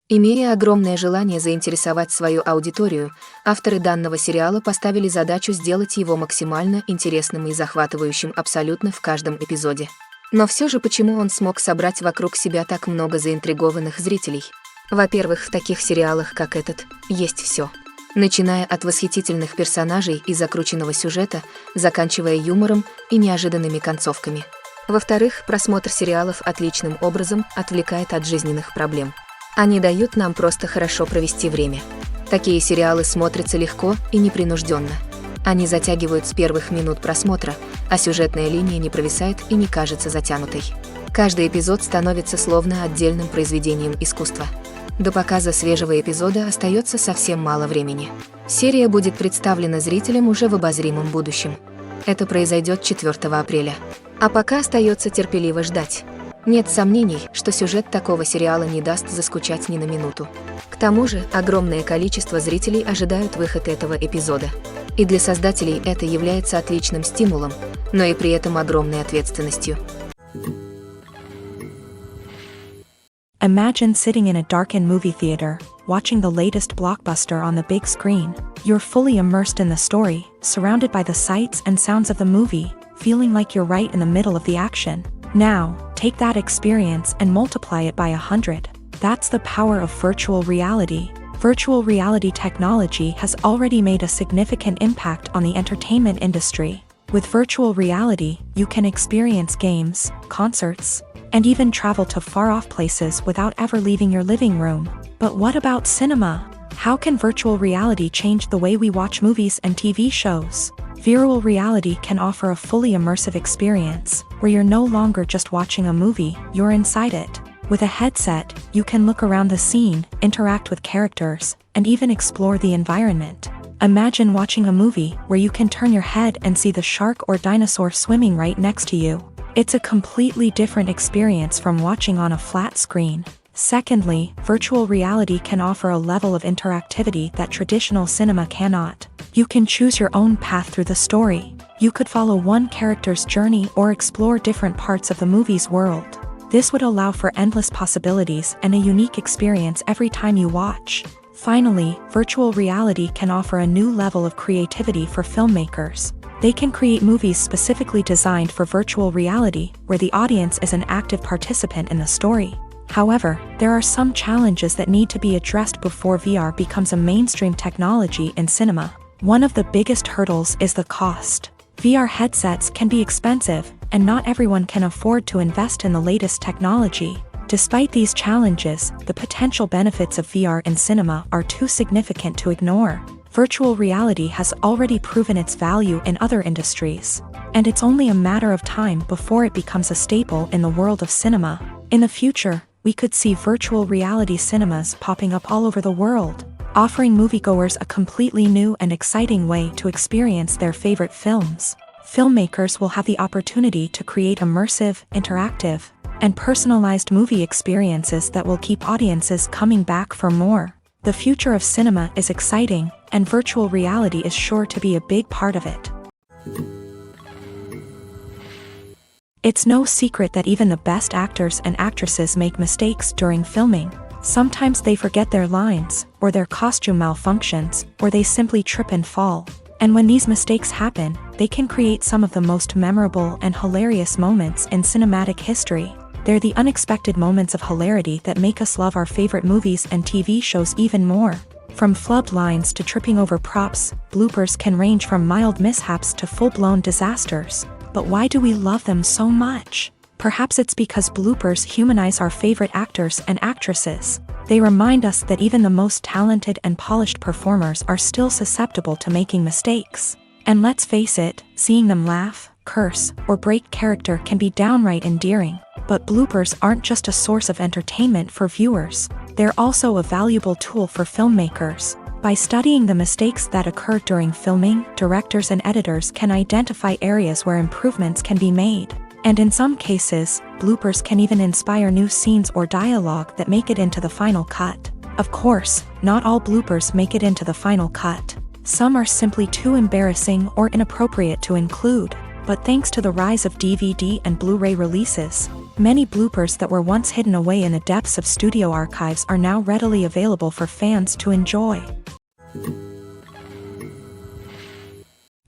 Имея огромное желание заинтересовать свою аудиторию, авторы данного сериала поставили задачу сделать его максимально интересным и захватывающим абсолютно в каждом эпизоде. Но все же почему он смог собрать вокруг себя так много заинтригованных зрителей? Во-первых, в таких сериалах, как этот, есть все. Начиная от восхитительных персонажей и закрученного сюжета, заканчивая юмором и неожиданными концовками. Во-вторых, просмотр сериалов отличным образом отвлекает от жизненных проблем. Они дают нам просто хорошо провести время. Такие сериалы смотрятся легко и непринужденно. Они затягивают с первых минут просмотра, а сюжетная линия не провисает и не кажется затянутой. Каждый эпизод становится словно отдельным произведением искусства. До показа свежего эпизода остается совсем мало времени. Серия будет представлена зрителям уже в обозримом будущем. Это произойдет 4 апреля. А пока остается терпеливо ждать. Нет сомнений, что сюжет такого сериала не даст заскучать ни на минуту. К тому же, огромное количество зрителей ожидают выход этого эпизода. И для создателей это является отличным стимулом, но и при этом огромной ответственностью. Imagine sitting in a darkened movie theater, watching the latest blockbuster on the big screen. You're fully immersed in the story, surrounded by the sights and sounds of the movie, feeling like you're right in the middle of the action. Now, take that experience and multiply it by 100. That's the power of virtual reality. Virtual reality technology has already made a significant impact on the entertainment industry. With virtual reality, you can experience games, concerts, and even travel to far-off places without ever leaving your living room. But what about cinema? How can virtual reality change the way we watch movies and TV shows? Virtual reality can offer a fully immersive experience, where you're no longer just watching a movie, you're inside it. With a headset, you can look around the scene, interact with characters, and even explore the environment. Imagine watching a movie where you can turn your head and see the shark or dinosaur swimming right next to you. It's a completely different experience from watching on a flat screen. Secondly, virtual reality can offer a level of interactivity that traditional cinema cannot. You can choose your own path through the story. You could follow one character's journey or explore different parts of the movie's world. This would allow for endless possibilities and a unique experience every time you watch. Finally, virtual reality can offer a new level of creativity for filmmakers. They can create movies specifically designed for virtual reality, where the audience is an active participant in the story. However, there are some challenges that need to be addressed before VR becomes a mainstream technology in cinema. One of the biggest hurdles is the cost. VR headsets can be expensive, and not everyone can afford to invest in the latest technology. Despite these challenges, the potential benefits of VR in cinema are too significant to ignore. Virtual reality has already proven its value in other industries, and it's only a matter of time before it becomes a staple in the world of cinema. In the future, we could see virtual reality cinemas popping up all over the world, offering moviegoers a completely new and exciting way to experience their favorite films. Filmmakers will have the opportunity to create immersive, interactive, and personalized movie experiences that will keep audiences coming back for more. The future of cinema is exciting, and virtual reality is sure to be a big part of it. It's no secret that even the best actors and actresses make mistakes during filming. Sometimes they forget their lines, or their costume malfunctions, or they simply trip and fall. And when these mistakes happen, they can create some of the most memorable and hilarious moments in cinematic history. They're the unexpected moments of hilarity that make us love our favorite movies and TV shows even more. From flubbed lines to tripping over props, bloopers can range from mild mishaps to full-blown disasters. But why do we love them so much? Perhaps it's because bloopers humanize our favorite actors and actresses. They remind us that even the most talented and polished performers are still susceptible to making mistakes. And let's face it, seeing them laugh, curse, or break character can be downright endearing. But bloopers aren't just a source of entertainment for viewers. They're also a valuable tool for filmmakers. By studying the mistakes that occur during filming, directors and editors can identify areas where improvements can be made. And in some cases, bloopers can even inspire new scenes or dialogue that make it into the final cut. Of course, not all bloopers make it into the final cut. Some are simply too embarrassing or inappropriate to include. but thanks to the rise of DVD and Blu-ray releases, many bloopers that were once hidden away in the depths of studio archives are now readily available for fans to enjoy.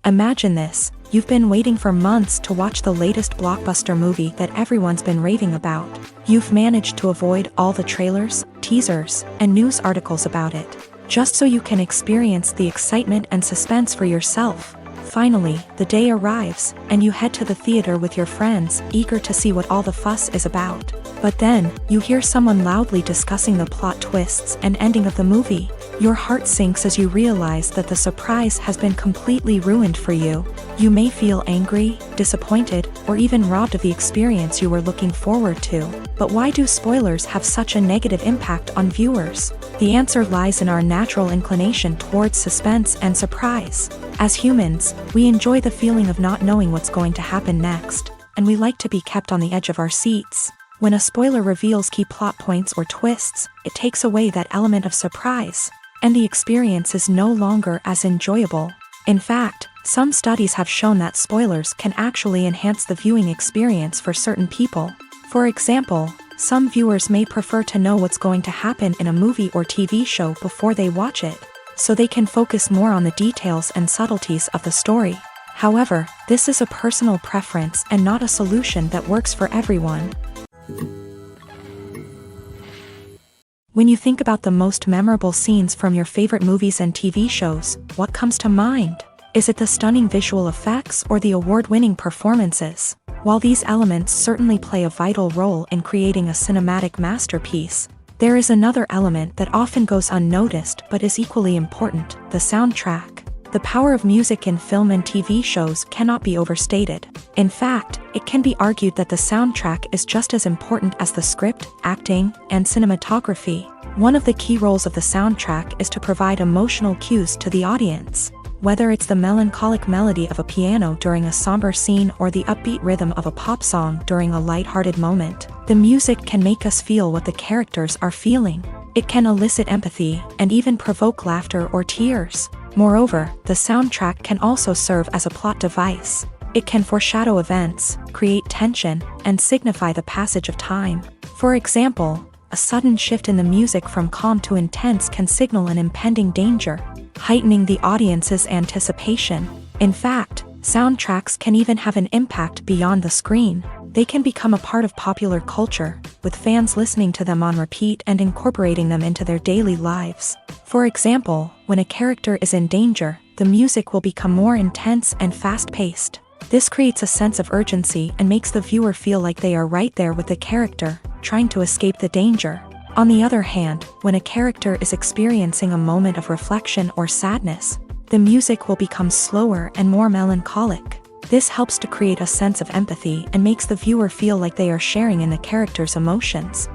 Imagine this: you've been waiting for months to watch the latest blockbuster movie that everyone's been raving about. You've managed to avoid all the trailers, teasers, and news articles about it, just so you can experience the excitement and suspense for yourself. Finally, the day arrives, and you head to the theater with your friends, eager to see what all the fuss is about. But then, you hear someone loudly discussing the plot twists and ending of the movie. Your heart sinks as you realize that the surprise has been completely ruined for you. You may feel angry, disappointed, or even robbed of the experience you were looking forward to. But why do spoilers have such a negative impact on viewers? The answer lies in our natural inclination towards suspense and surprise. As humans, we enjoy the feeling of not knowing what's going to happen next, and we like to be kept on the edge of our seats. When a spoiler reveals key plot points or twists, it takes away that element of surprise, and the experience is no longer as enjoyable. In fact, some studies have shown that spoilers can actually enhance the viewing experience for certain people. For example, some viewers may prefer to know what's going to happen in a movie or TV show before they watch it, so they can focus more on the details and subtleties of the story. However, this is a personal preference and not a solution that works for everyone. When you think about the most memorable scenes from your favorite movies and TV shows, what comes to mind? Is it the stunning visual effects or the award-winning performances? While these elements certainly play a vital role in creating a cinematic masterpiece, there is another element that often goes unnoticed but is equally important: the soundtrack. The power of music in film and TV shows cannot be overstated. In fact, it can be argued that the soundtrack is just as important as the script, acting, and cinematography. One of the key roles of the soundtrack is to provide emotional cues to the audience. Whether it's the melancholic melody of a piano during a somber scene or the upbeat rhythm of a pop song during a light-hearted moment, the music can make us feel what the characters are feeling. It can elicit empathy and even provoke laughter or tears. Moreover, the soundtrack can also serve as a plot device. It can foreshadow events, create tension, and signify the passage of time. For example, a sudden shift in the music from calm to intense can signal an impending danger, heightening the audience's anticipation. In fact, soundtracks can even have an impact beyond the screen. They can become a part of popular culture, with fans listening to them on repeat and incorporating them into their daily lives. For example, when a character is in danger, the music will become more intense and fast-paced. This creates a sense of urgency and makes the viewer feel like they are right there with the character, trying to escape the danger. On the other hand, when a character is experiencing a moment of reflection or sadness, the music will become slower and more melancholic. This helps to create a sense of empathy and makes the viewer feel like they are sharing in the character's emotions.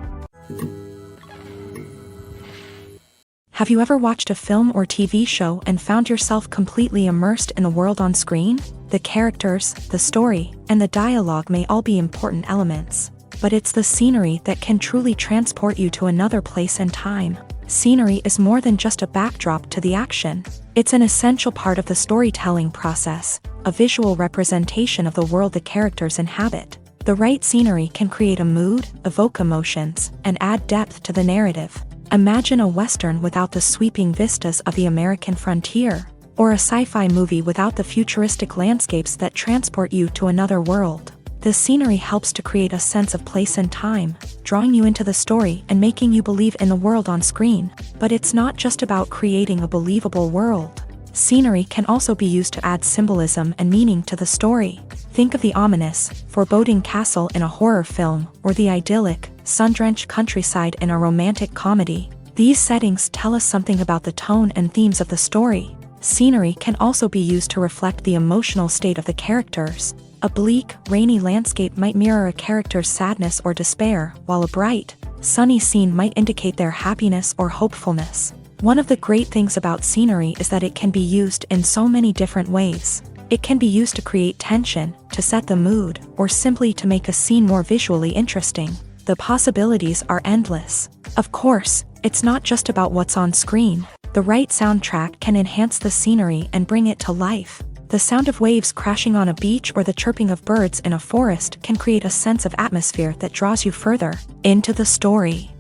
Have you ever watched a film or TV show and found yourself completely immersed in the world on screen? The characters, the story, and the dialogue may all be important elements, but it's the scenery that can truly transport you to another place and time. Scenery is more than just a backdrop to the action. It's an essential part of the storytelling process, a visual representation of the world the characters inhabit. The right scenery can create a mood, evoke emotions, and add depth to the narrative. Imagine a Western without the sweeping vistas of the American frontier, or a sci-fi movie without the futuristic landscapes that transport you to another world. The scenery helps to create a sense of place and time, drawing you into the story and making you believe in the world on screen. But it's not just about creating a believable world. Scenery can also be used to add symbolism and meaning to the story. Think of the ominous, foreboding castle in a horror film, or the idyllic, sun-drenched countryside in a romantic comedy. These settings tell us something about the tone and themes of the story. Scenery can also be used to reflect the emotional state of the characters. A bleak, rainy landscape might mirror a character's sadness or despair, while a bright, sunny scene might indicate their happiness or hopefulness. One of the great things about scenery is that it can be used in so many different ways. It can be used to create tension, to set the mood, or simply to make a scene more visually interesting. The possibilities are endless. Of course, it's not just about what's on screen. The right soundtrack can enhance the scenery and bring it to life. The sound of waves crashing on a beach or the chirping of birds in a forest can create a sense of atmosphere that draws you further into the story.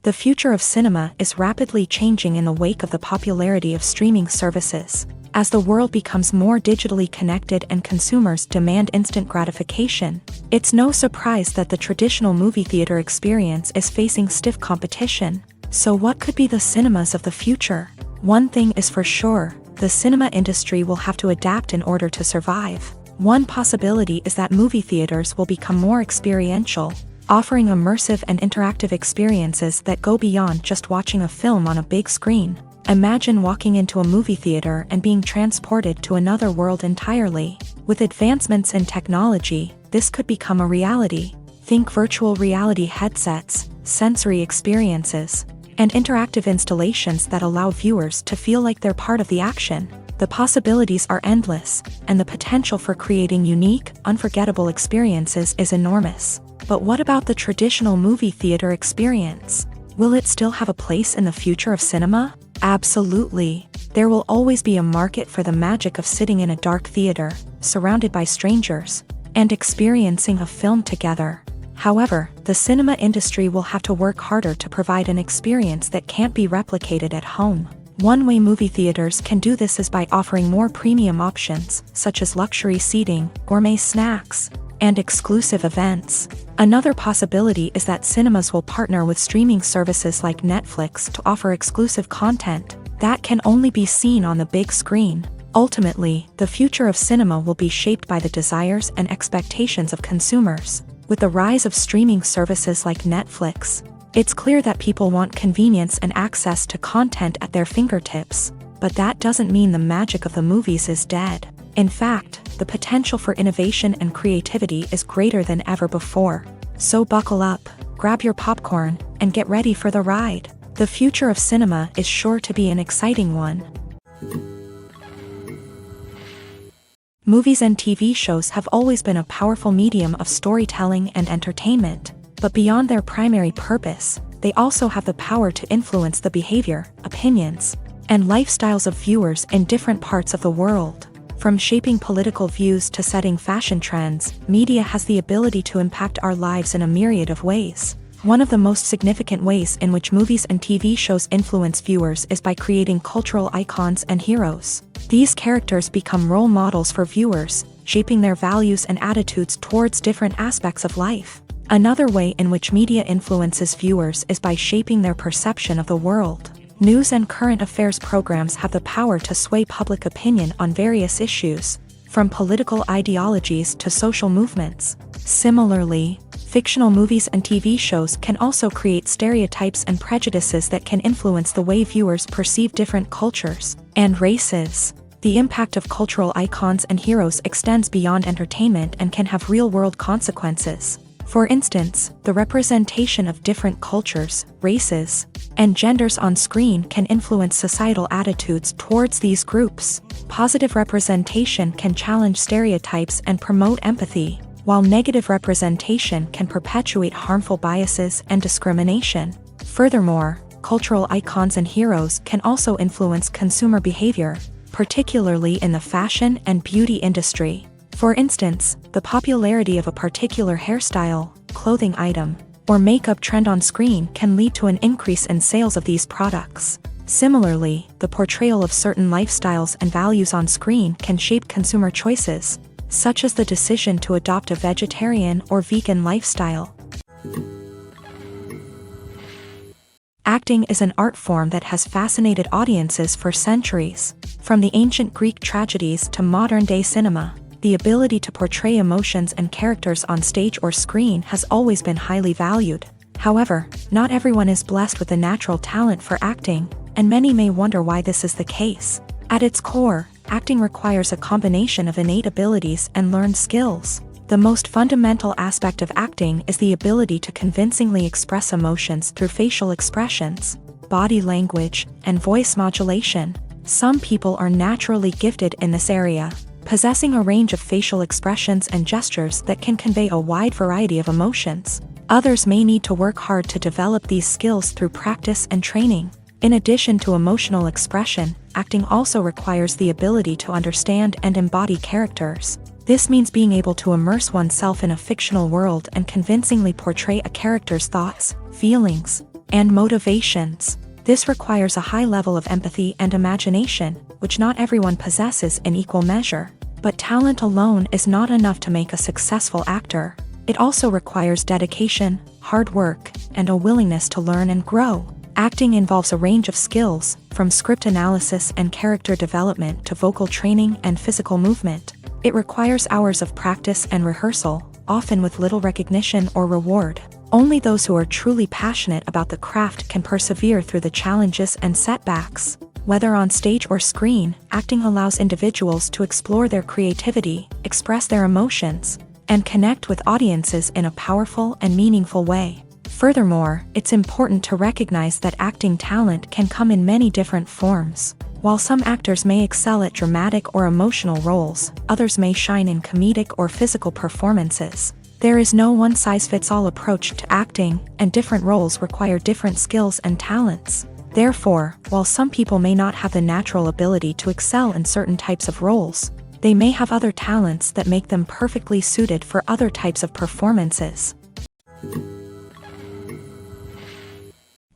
The future of cinema is rapidly changing in the wake of the popularity of streaming services. As the world becomes more digitally connected and consumers demand instant gratification, it's no surprise that the traditional movie theater experience is facing stiff competition. So what could be the cinemas of the future? One thing is for sure, the cinema industry will have to adapt in order to survive. One possibility is that movie theaters will become more experiential, offering immersive and interactive experiences that go beyond just watching a film on a big screen. Imagine walking into a movie theater and being transported to another world entirely. With advancements in technology, this could become a reality. Think virtual reality headsets, sensory experiences, and interactive installations that allow viewers to feel like they're part of the action. The possibilities are endless, and the potential for creating unique, unforgettable experiences is enormous. But what about the traditional movie theater experience? Will it still have a place in the future of cinema? Absolutely. There will always be a market for the magic of sitting in a dark theater, surrounded by strangers, and experiencing a film together. However, the cinema industry will have to work harder to provide an experience that can't be replicated at home. One way movie theaters can do this is by offering more premium options, such as luxury seating, gourmet snacks, and exclusive events. Another possibility is that cinemas will partner with streaming services like Netflix to offer exclusive content that can only be seen on the big screen. Ultimately, the future of cinema will be shaped by the desires and expectations of consumers. With the rise of streaming services like Netflix, it's clear that people want convenience and access to content at their fingertips. But that doesn't mean the magic of the movies is dead. In fact, the potential for innovation and creativity is greater than ever before. So buckle up, grab your popcorn, and get ready for the ride. The future of cinema is sure to be an exciting one. Movies and TV shows have always been a powerful medium of storytelling and entertainment, but beyond their primary purpose, they also have the power to influence the behavior, opinions, and lifestyles of viewers in different parts of the world. From shaping political views to setting fashion trends, media has the ability to impact our lives in a myriad of ways. One of the most significant ways in which movies and TV shows influence viewers is by creating cultural icons and heroes. These characters become role models for viewers, shaping their values and attitudes towards different aspects of life. Another way in which media influences viewers is by shaping their perception of the world. News and current affairs programs have the power to sway public opinion on various issues, from political ideologies to social movements. Similarly, fictional movies and TV shows can also create stereotypes and prejudices that can influence the way viewers perceive different cultures and races. The impact of cultural icons and heroes extends beyond entertainment and can have real-world consequences. For instance, the representation of different cultures, races, and genders on screen can influence societal attitudes towards these groups. Positive representation can challenge stereotypes and promote empathy, while negative representation can perpetuate harmful biases and discrimination. Furthermore, cultural icons and heroes can also influence consumer behavior, particularly in the fashion and beauty industry. For instance, the popularity of a particular hairstyle, clothing item, or makeup trend on screen can lead to an increase in sales of these products. Similarly, the portrayal of certain lifestyles and values on screen can shape consumer choices, such as the decision to adopt a vegetarian or vegan lifestyle. Acting is an art form that has fascinated audiences for centuries. From the ancient Greek tragedies to modern-day cinema, the ability to portray emotions and characters on stage or screen has always been highly valued. However, not everyone is blessed with the natural talent for acting, and many may wonder why this is the case. At its core, acting requires a combination of innate abilities and learned skills. The most fundamental aspect of acting is the ability to convincingly express emotions through facial expressions, body language, and voice modulation. Some people are naturally gifted in this area, possessing a range of facial expressions and gestures that can convey a wide variety of emotions. Others may need to work hard to develop these skills through practice and training. In addition to emotional expression, acting also requires the ability to understand and embody characters. This means being able to immerse oneself in a fictional world and convincingly portray a character's thoughts, feelings, and motivations. This requires a high level of empathy and imagination, which not everyone possesses in equal measure. But talent alone is not enough to make a successful actor. It also requires dedication, hard work, and a willingness to learn and grow. Acting involves a range of skills, from script analysis and character development to vocal training and physical movement. It requires hours of practice and rehearsal, often with little recognition or reward. Only those who are truly passionate about the craft can persevere through the challenges and setbacks. Whether on stage or screen, acting allows individuals to explore their creativity, express their emotions, and connect with audiences in a powerful and meaningful way. Furthermore, it's important to recognize that acting talent can come in many different forms. While some actors may excel at dramatic or emotional roles, others may shine in comedic or physical performances. There is no one-size-fits-all approach to acting, and different roles require different skills and talents. Therefore, while some people may not have the natural ability to excel in certain types of roles, they may have other talents that make them perfectly suited for other types of performances.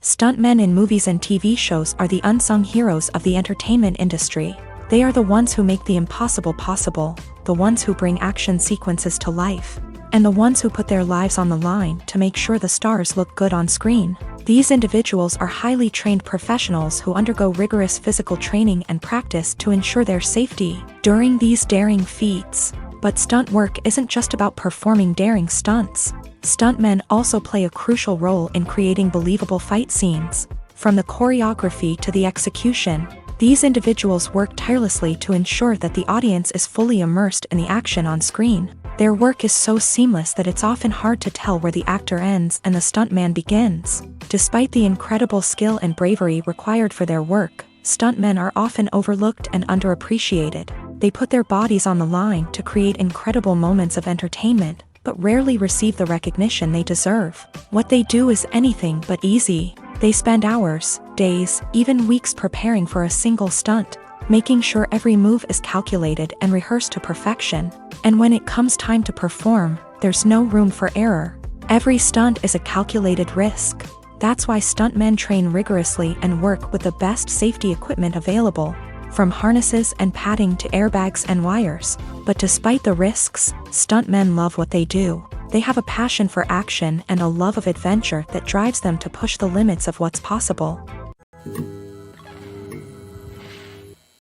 Stuntmen in movies and TV shows are the unsung heroes of the entertainment industry. They are the ones who make the impossible possible, the ones who bring action sequences to life, and the ones who put their lives on the line to make sure the stars look good on screen. These individuals are highly trained professionals who undergo rigorous physical training and practice to ensure their safety during these daring feats. But stunt work isn't just about performing daring stunts. Stuntmen also play a crucial role in creating believable fight scenes. From the choreography to the execution, these individuals work tirelessly to ensure that the audience is fully immersed in the action on screen. Their work is so seamless that it's often hard to tell where the actor ends and the stuntman begins. Despite the incredible skill and bravery required for their work, stuntmen are often overlooked and underappreciated. They put their bodies on the line to create incredible moments of entertainment, but rarely receive the recognition they deserve. What they do is anything but easy. They spend hours, days, even weeks preparing for a single stunt, making sure every move is calculated and rehearsed to perfection. And when it comes time to perform, there's no room for error. Every stunt is a calculated risk. That's why stuntmen train rigorously and work with the best safety equipment available, from harnesses and padding to airbags and wires. But despite the risks, stuntmen love what they do. They have a passion for action and a love of adventure that drives them to push the limits of what's possible.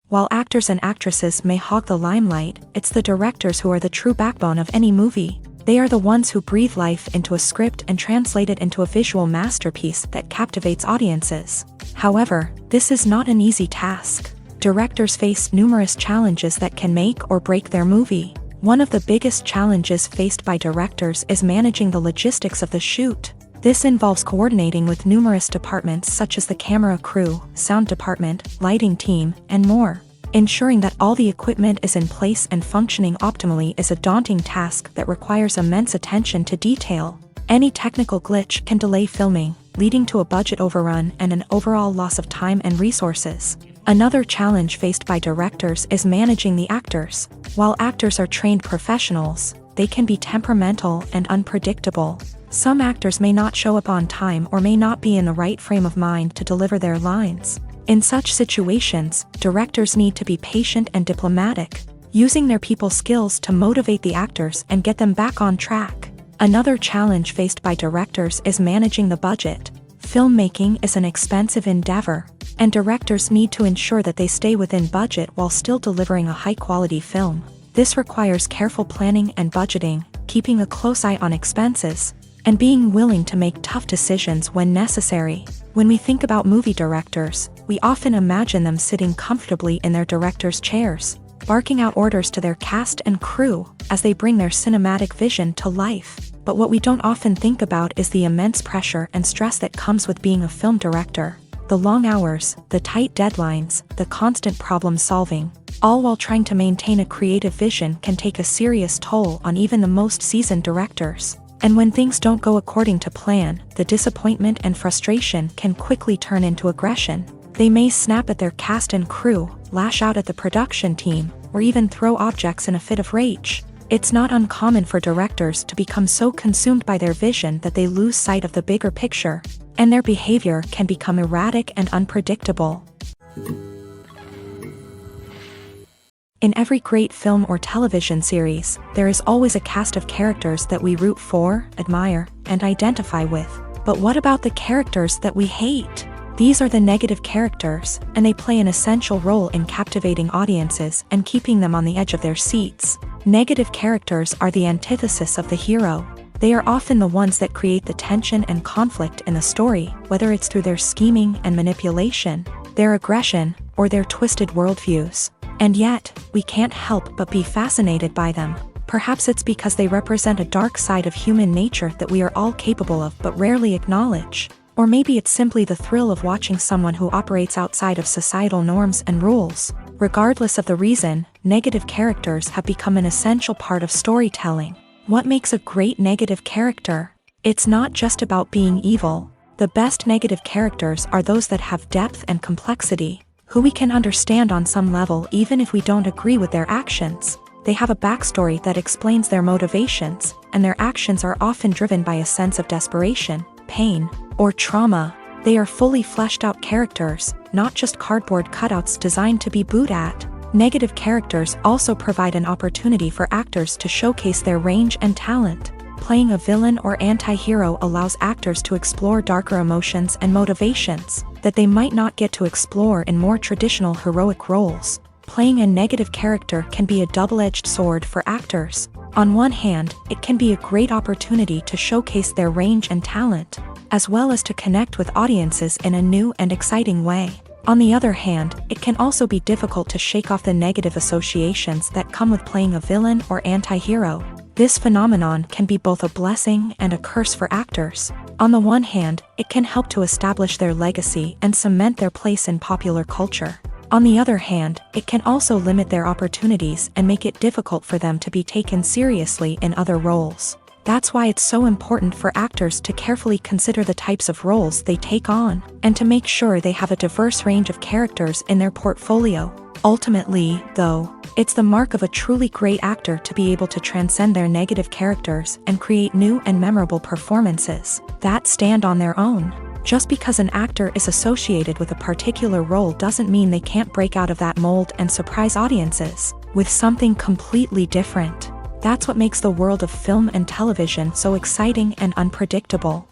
While actors and actresses may hog the limelight, it's the directors who are the true backbone of any movie. They are the ones who breathe life into a script and translate it into a visual masterpiece that captivates audiences. However, this is not an easy task. Directors face numerous challenges that can make or break their movie. One of the biggest challenges faced by directors is managing the logistics of the shoot. This involves coordinating with numerous departments such as the camera crew, sound department, lighting team, and more. Ensuring that all the equipment is in place and functioning optimally is a daunting task that requires immense attention to detail. Any technical glitch can delay filming, leading to a budget overrun and an overall loss of time and resources. Another challenge faced by directors is managing the actors. While actors are trained professionals, they can be temperamental and unpredictable. Some actors may not show up on time or may not be in the right frame of mind to deliver their lines. In such situations, directors need to be patient and diplomatic, using their people skills to motivate the actors and get them back on track. Another challenge faced by directors is managing the budget. Filmmaking is an expensive endeavor, and directors need to ensure that they stay within budget while still delivering a high-quality film. This requires careful planning and budgeting, keeping a close eye on expenses, and being willing to make tough decisions when necessary. When we think about movie directors, we often imagine them sitting comfortably in their director's chairs, barking out orders to their cast and crew as they bring their cinematic vision to life. But what we don't often think about is the immense pressure and stress that comes with being a film director. The long hours, the tight deadlines, the constant problem solving, all while trying to maintain a creative vision can take a serious toll on even the most seasoned directors. And when things don't go according to plan, the disappointment and frustration can quickly turn into aggression. They may snap at their cast and crew, lash out at the production team, or even throw objects in a fit of rage. It's not uncommon for directors to become so consumed by their vision that they lose sight of the bigger picture, and their behavior can become erratic and unpredictable. In every great film or television series, there is always a cast of characters that we root for, admire, and identify with. But what about the characters that we hate? These are the negative characters, and they play an essential role in captivating audiences and keeping them on the edge of their seats. Negative characters are the antithesis of the hero. They are often the ones that create the tension and conflict in the story, whether it's through their scheming and manipulation, their aggression, or their twisted worldviews. And yet, we can't help but be fascinated by them. Perhaps it's because they represent a dark side of human nature that we are all capable of but rarely acknowledge. Or maybe it's simply the thrill of watching someone who operates outside of societal norms and rules. Regardless of the reason, negative characters have become an essential part of storytelling. What makes a great negative character? It's not just about being evil. The best negative characters are those that have depth and complexity, who we can understand on some level even if we don't agree with their actions. They have a backstory that explains their motivations, and their actions are often driven by a sense of desperation, pain, or trauma. They are fully fleshed out characters, not just cardboard cutouts designed to be booed at. Negative characters also provide an opportunity for actors to showcase their range and talent. Playing a villain or anti-hero allows actors to explore darker emotions and motivations that they might not get to explore in more traditional heroic roles. Playing a negative character can be a double-edged sword for actors. On one hand, it can be a great opportunity to showcase their range and talent, as well as to connect with audiences in a new and exciting way. On the other hand, it can also be difficult to shake off the negative associations that come with playing a villain or anti-hero. This phenomenon can be both a blessing and a curse for actors. On the one hand, it can help to establish their legacy and cement their place in popular culture. On the other hand, it can also limit their opportunities and make it difficult for them to be taken seriously in other roles. That's why it's so important for actors to carefully consider the types of roles they take on, and to make sure they have a diverse range of characters in their portfolio. Ultimately, though, it's the mark of a truly great actor to be able to transcend their negative characters and create new and memorable performances that stand on their own. Just because an actor is associated with a particular role doesn't mean they can't break out of that mold and surprise audiences with something completely different. That's what makes the world of film and television so exciting and unpredictable.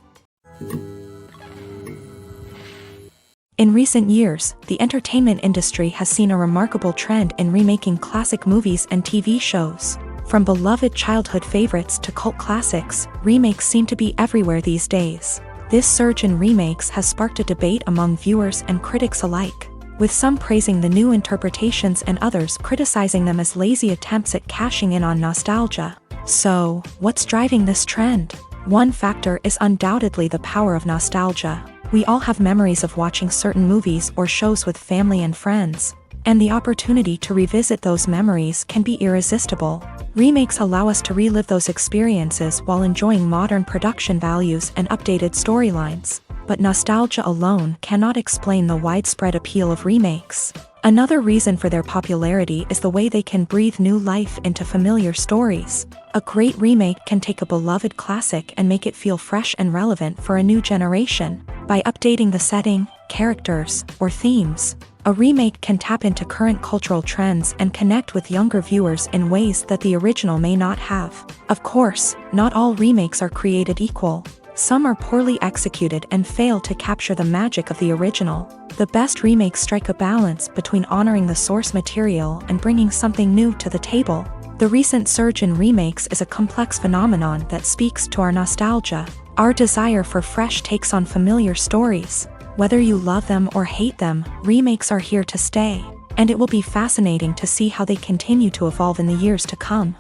In recent years, the entertainment industry has seen a remarkable trend in remaking classic movies and TV shows. From beloved childhood favorites to cult classics, remakes seem to be everywhere these days. This surge in remakes has sparked a debate among viewers and critics alike, with some praising the new interpretations and others criticizing them as lazy attempts at cashing in on nostalgia. So, what's driving this trend? One factor is undoubtedly the power of nostalgia. We all have memories of watching certain movies or shows with family and friends, and the opportunity to revisit those memories can be irresistible. Remakes allow us to relive those experiences while enjoying modern production values and updated storylines. But nostalgia alone cannot explain the widespread appeal of remakes. Another reason for their popularity is the way they can breathe new life into familiar stories. A great remake can take a beloved classic and make it feel fresh and relevant for a new generation. By updating the setting, characters, or themes, a remake can tap into current cultural trends and connect with younger viewers in ways that the original may not have. Of course, not all remakes are created equal. Some are poorly executed and fail to capture the magic of the original. The best remakes strike a balance between honoring the source material and bringing something new to the table. The recent surge in remakes is a complex phenomenon that speaks to our nostalgia, our desire for fresh takes on familiar stories. Whether you love them or hate them, remakes are here to stay, and it will be fascinating to see how they continue to evolve in the years to come.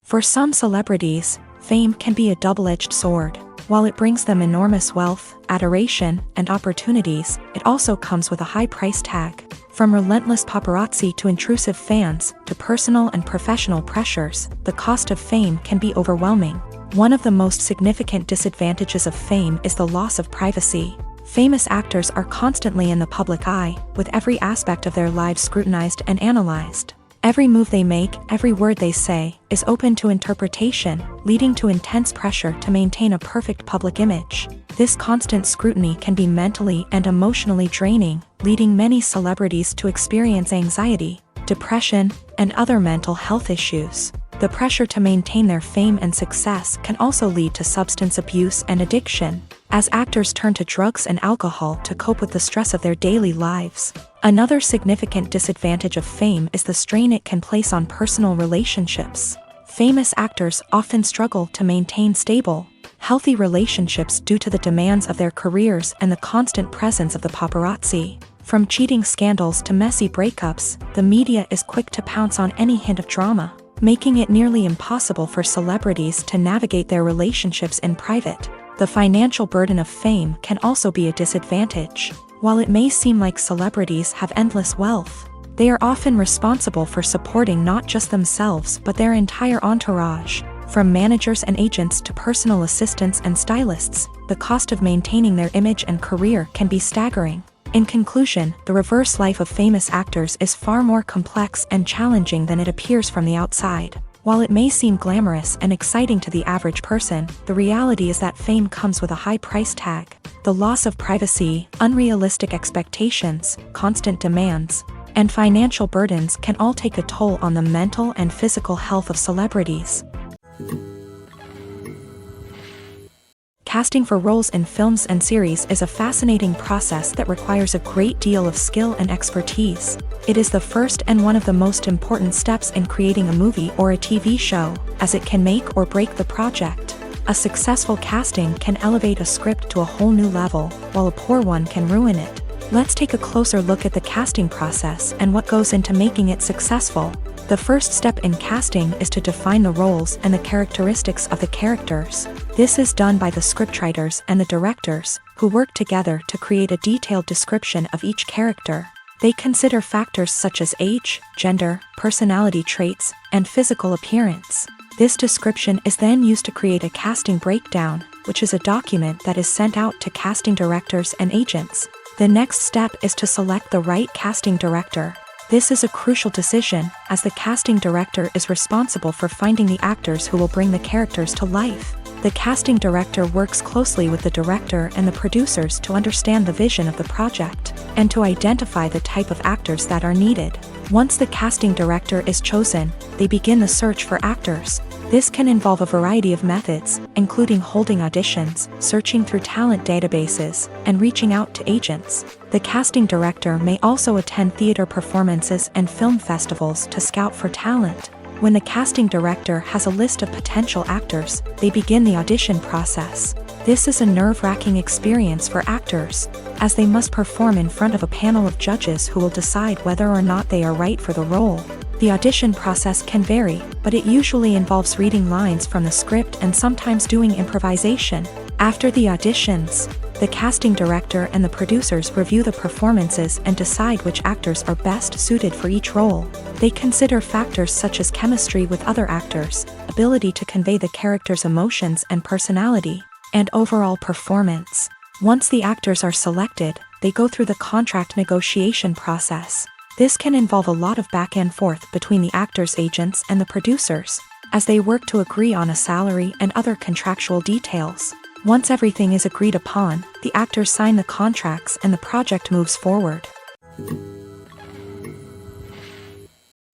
For some celebrities, fame can be a double-edged sword. While it brings them enormous wealth, adoration, and opportunities, it also comes with a high price tag. From relentless paparazzi to intrusive fans, to personal and professional pressures, the cost of fame can be overwhelming. One of the most significant disadvantages of fame is the loss of privacy. Famous actors are constantly in the public eye, with every aspect of their lives scrutinized and analyzed. Every move they make, every word they say, is open to interpretation, leading to intense pressure to maintain a perfect public image. This constant scrutiny can be mentally and emotionally draining, leading many celebrities to experience anxiety, depression, and other mental health issues. The pressure to maintain their fame and success can also lead to substance abuse and addiction, as actors turn to drugs and alcohol to cope with the stress of their daily lives. Another significant disadvantage of fame is the strain it can place on personal relationships. Famous actors often struggle to maintain stable, healthy relationships due to the demands of their careers and the constant presence of the paparazzi. From cheating scandals to messy breakups, the media is quick to pounce on any hint of drama, making it nearly impossible for celebrities to navigate their relationships in private. The financial burden of fame can also be a disadvantage. While it may seem like celebrities have endless wealth, they are often responsible for supporting not just themselves but their entire entourage. From managers and agents to personal assistants and stylists, the cost of maintaining their image and career can be staggering. In conclusion, the reverse life of famous actors is far more complex and challenging than it appears from the outside. While it may seem glamorous and exciting to the average person, the reality is that fame comes with a high price tag. The loss of privacy, unrealistic expectations, constant demands, and financial burdens can all take a toll on the mental and physical health of celebrities. Casting for roles in films and series is a fascinating process that requires a great deal of skill and expertise. It is the first and one of the most important steps in creating a movie or a TV show, as it can make or break the project. A successful casting can elevate a script to a whole new level, while a poor one can ruin it. Let's take a closer look at the casting process and what goes into making it successful. The first step in casting is to define the roles and the characteristics of the characters. This is done by the scriptwriters and the directors, who work together to create a detailed description of each character. They consider factors such as age, gender, personality traits, and physical appearance. This description is then used to create a casting breakdown, which is a document that is sent out to casting directors and agents. The next step is to select the right casting director. This is a crucial decision, as the casting director is responsible for finding the actors who will bring the characters to life. The casting director works closely with the director and the producers to understand the vision of the project, and to identify the type of actors that are needed. Once the casting director is chosen, they begin the search for actors. This can involve a variety of methods, including holding auditions, searching through talent databases, and reaching out to agents. The casting director may also attend theater performances and film festivals to scout for talent. When the casting director has a list of potential actors, they begin the audition process. This is a nerve-wracking experience for actors, as they must perform in front of a panel of judges who will decide whether or not they are right for the role. The audition process can vary, but it usually involves reading lines from the script and sometimes doing improvisation. After the auditions, the casting director and the producers review the performances and decide which actors are best suited for each role. They consider factors such as chemistry with other actors, ability to convey the character's emotions and personality, and overall performance. Once the actors are selected, they go through the contract negotiation process. This can involve a lot of back and forth between the actors' agents and the producers, as they work to agree on a salary and other contractual details. Once everything is agreed upon, the actors sign the contracts and the project moves forward.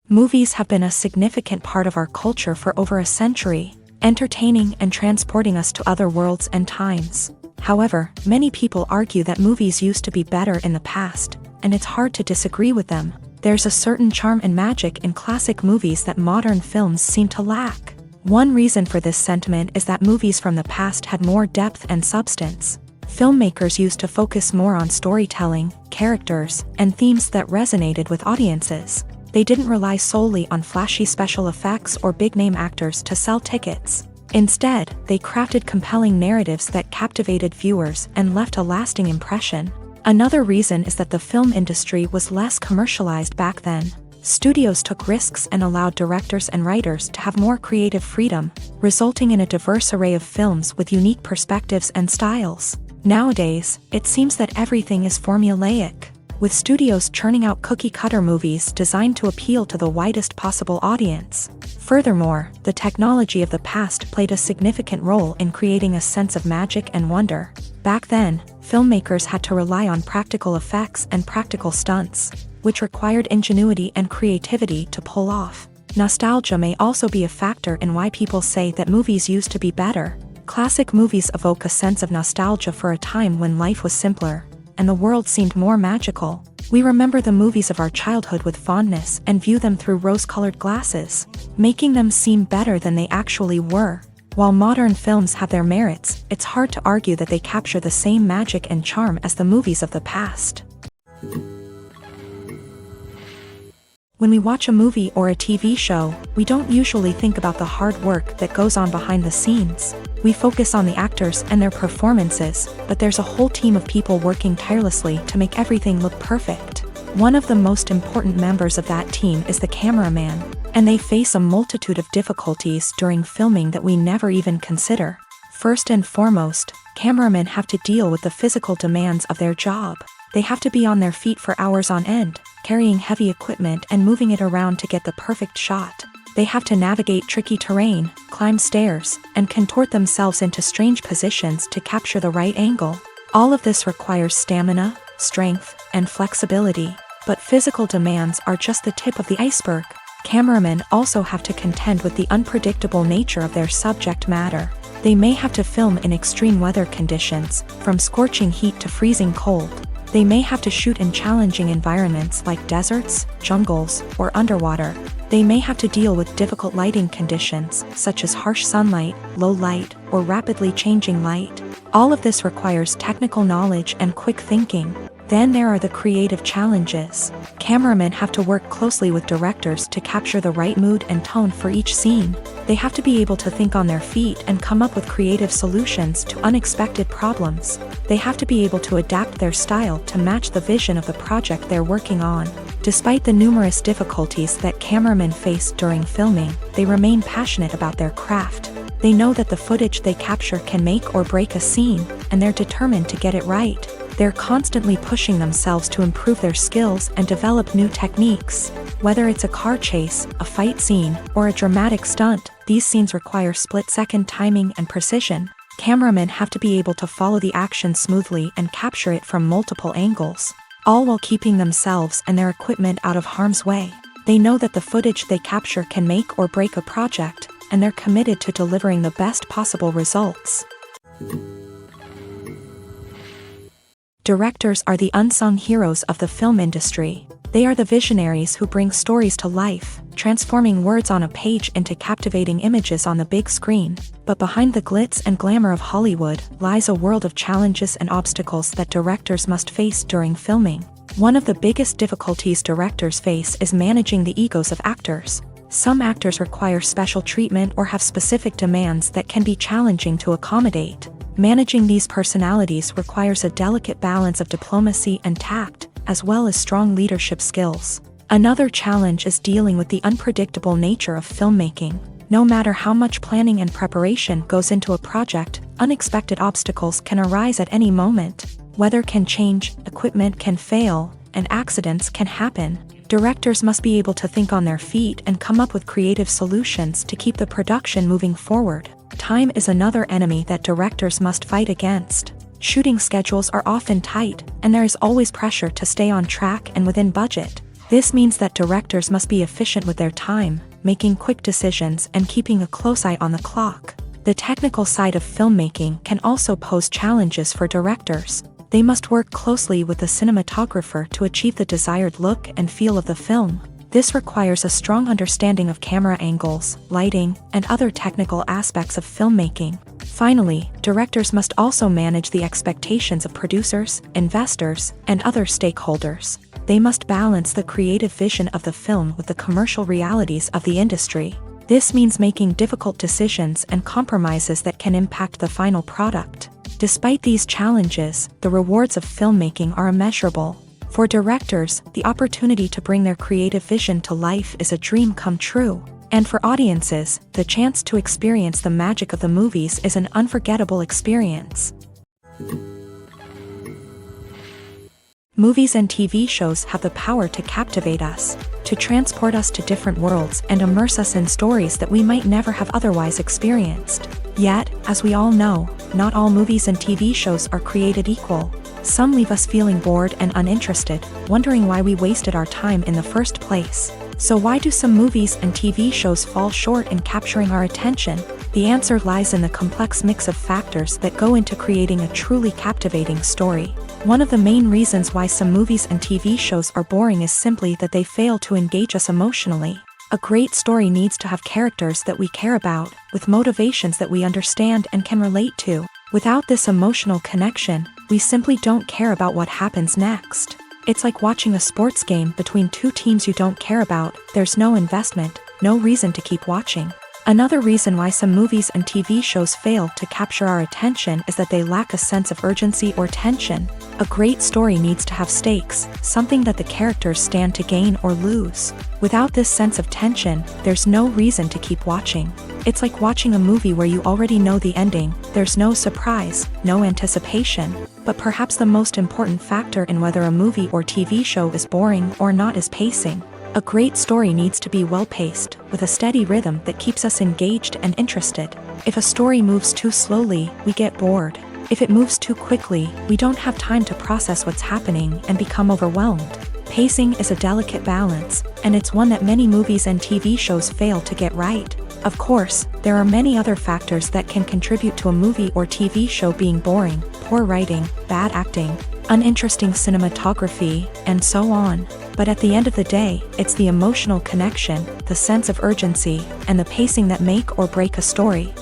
Movies have been a significant part of our culture for over a century, entertaining and transporting us to other worlds and times. However, many people argue that movies used to be better in the past, and it's hard to disagree with them. There's a certain charm and magic in classic movies that modern films seem to lack. One reason for this sentiment is that movies from the past had more depth and substance. Filmmakers used to focus more on storytelling, characters, and themes that resonated with audiences. They didn't rely solely on flashy special effects or big-name actors to sell tickets. Instead, they crafted compelling narratives that captivated viewers and left a lasting impression. Another reason is that the film industry was less commercialized back then. Studios took risks and allowed directors and writers to have more creative freedom, resulting in a diverse array of films with unique perspectives and styles. Nowadays, it seems that everything is formulaic, with studios churning out cookie-cutter movies designed to appeal to the widest possible audience. Furthermore, the technology of the past played a significant role in creating a sense of magic and wonder. Back then, filmmakers had to rely on practical effects and practical stunts, which required ingenuity and creativity to pull off. Nostalgia may also be a factor in why people say that movies used to be better. Classic movies evoke a sense of nostalgia for a time when life was simpler, and the world seemed more magical. We remember the movies of our childhood with fondness and view them through rose-colored glasses, making them seem better than they actually were. While modern films have their merits, it's hard to argue that they capture the same magic and charm as the movies of the past. When we watch a movie or a TV show, we don't usually think about the hard work that goes on behind the scenes. We focus on the actors and their performances, but there's a whole team of people working tirelessly to make everything look perfect. One of the most important members of that team is the cameraman, and they face a multitude of difficulties during filming that we never even consider. First and foremost, cameramen have to deal with the physical demands of their job. They have to be on their feet for hours on end, carrying heavy equipment and moving it around to get the perfect shot. They have to navigate tricky terrain, climb stairs, and contort themselves into strange positions to capture the right angle. All of this requires stamina, strength, and flexibility. But physical demands are just the tip of the iceberg. Cameramen also have to contend with the unpredictable nature of their subject matter. They may have to film in extreme weather conditions, from scorching heat to freezing cold. They may have to shoot in challenging environments like deserts, jungles, or underwater. They may have to deal with difficult lighting conditions, such as harsh sunlight, low light, or rapidly changing light. All of this requires technical knowledge and quick thinking. Then there are the creative challenges. Cameramen have to work closely with directors to capture the right mood and tone for each scene. They have to be able to think on their feet and come up with creative solutions to unexpected problems. They have to be able to adapt their style to match the vision of the project they're working on. Despite the numerous difficulties that cameramen face during filming, they remain passionate about their craft. They know that the footage they capture can make or break a scene, and they're determined to get it right. They're constantly pushing themselves to improve their skills and develop new techniques. Whether it's a car chase, a fight scene, or a dramatic stunt, these scenes require split-second timing and precision. Cameramen have to be able to follow the action smoothly and capture it from multiple angles, all while keeping themselves and their equipment out of harm's way. They know that the footage they capture can make or break a project, and they're committed to delivering the best possible results. Directors are the unsung heroes of the film industry. They are the visionaries who bring stories to life, transforming words on a page into captivating images on the big screen. But behind the glitz and glamour of Hollywood lies a world of challenges and obstacles that directors must face during filming. One of the biggest difficulties directors face is managing the egos of actors. Some actors require special treatment or have specific demands that can be challenging to accommodate. Managing these personalities requires a delicate balance of diplomacy and tact, as well as strong leadership skills. Another challenge is dealing with the unpredictable nature of filmmaking. No matter how much planning and preparation goes into a project, unexpected obstacles can arise at any moment. Weather can change, equipment can fail, and accidents can happen. Directors must be able to think on their feet and come up with creative solutions to keep the production moving forward. Time is another enemy that directors must fight against. Shooting schedules are often tight, and there is always pressure to stay on track and within budget. This means that directors must be efficient with their time, making quick decisions and keeping a close eye on the clock. The technical side of filmmaking can also pose challenges for directors. They must work closely with the cinematographer to achieve the desired look and feel of the film. This requires a strong understanding of camera angles, lighting, and other technical aspects of filmmaking. Finally, directors must also manage the expectations of producers, investors, and other stakeholders. They must balance the creative vision of the film with the commercial realities of the industry. This means making difficult decisions and compromises that can impact the final product. Despite these challenges, the rewards of filmmaking are immeasurable. For directors, the opportunity to bring their creative vision to life is a dream come true. And for audiences, the chance to experience the magic of the movies is an unforgettable experience. Movies and TV shows have the power to captivate us, to transport us to different worlds and immerse us in stories that we might never have otherwise experienced. Yet, as we all know, not all movies and TV shows are created equal. Some leave us feeling bored and uninterested, wondering why we wasted our time in the first place. So why do some movies and TV shows fall short in capturing our attention? The answer lies in the complex mix of factors that go into creating a truly captivating story. One of the main reasons why some movies and TV shows are boring is simply that they fail to engage us emotionally. A great story needs to have characters that we care about, with motivations that we understand and can relate to. Without this emotional connection, we simply don't care about what happens next. It's like watching a sports game between two teams you don't care about. There's no investment, no reason to keep watching. Another reason why some movies and TV shows fail to capture our attention is that they lack a sense of urgency or tension. A great story needs to have stakes, something that the characters stand to gain or lose. Without this sense of tension, there's no reason to keep watching. It's like watching a movie where you already know the ending. There's no surprise, no anticipation. But perhaps the most important factor in whether a movie or TV show is boring or not is pacing. A great story needs to be well-paced, with a steady rhythm that keeps us engaged and interested. If a story moves too slowly, we get bored. If it moves too quickly, we don't have time to process what's happening and become overwhelmed. Pacing is a delicate balance, and it's one that many movies and TV shows fail to get right. Of course, there are many other factors that can contribute to a movie or TV show being boring: poor writing, bad acting, uninteresting cinematography, and so on. But at the end of the day, it's the emotional connection, the sense of urgency, and the pacing that make or break a story.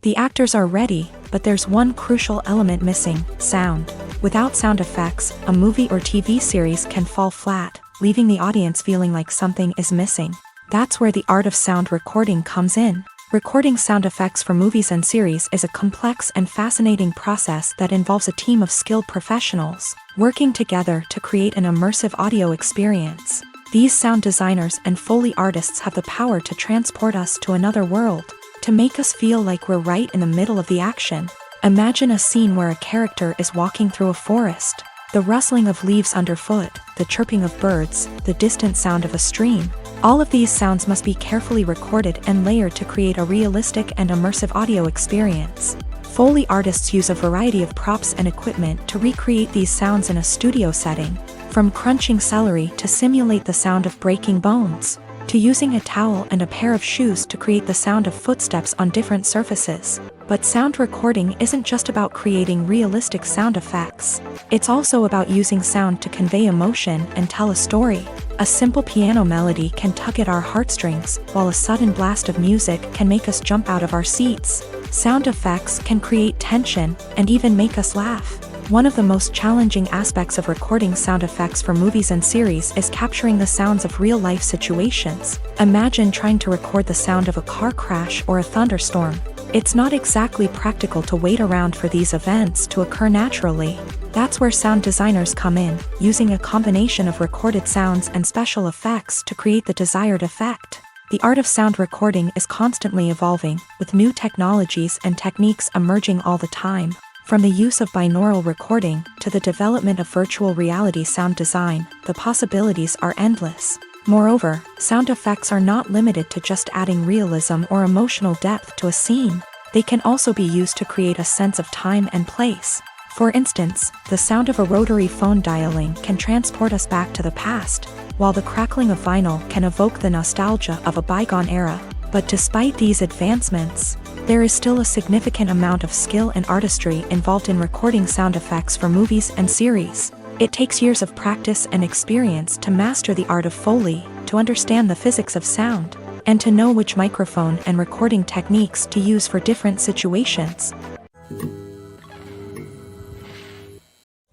The actors are ready, but there's one crucial element missing: sound. Without sound effects, a movie or TV series can fall flat, leaving the audience feeling like something is missing. That's where the art of sound recording comes in. Recording sound effects for movies and series is a complex and fascinating process that involves a team of skilled professionals working together to create an immersive audio experience. These sound designers and Foley artists have the power to transport us to another world, to make us feel like we're right in the middle of the action. Imagine a scene where a character is walking through a forest. The rustling of leaves underfoot, the chirping of birds, the distant sound of a stream. All of these sounds must be carefully recorded and layered to create a realistic and immersive audio experience. Foley artists use a variety of props and equipment to recreate these sounds in a studio setting, from crunching celery to simulate the sound of breaking bones, to using a towel and a pair of shoes to create the sound of footsteps on different surfaces. But sound recording isn't just about creating realistic sound effects. It's also about using sound to convey emotion and tell a story. A simple piano melody can tug at our heartstrings, while a sudden blast of music can make us jump out of our seats. Sound effects can create tension and even make us laugh. One of the most challenging aspects of recording sound effects for movies and series is capturing the sounds of real-life situations. Imagine trying to record the sound of a car crash or a thunderstorm. It's not exactly practical to wait around for these events to occur naturally. That's where sound designers come in, using a combination of recorded sounds and special effects to create the desired effect. The art of sound recording is constantly evolving, with new technologies and techniques emerging all the time. From the use of binaural recording to the development of virtual reality sound design, the possibilities are endless. Moreover, sound effects are not limited to just adding realism or emotional depth to a scene. They can also be used to create a sense of time and place. For instance, the sound of a rotary phone dialing can transport us back to the past, while the crackling of vinyl can evoke the nostalgia of a bygone era. But despite these advancements, there is still a significant amount of skill and artistry involved in recording sound effects for movies and series. It takes years of practice and experience to master the art of Foley, to understand the physics of sound, and to know which microphone and recording techniques to use for different situations.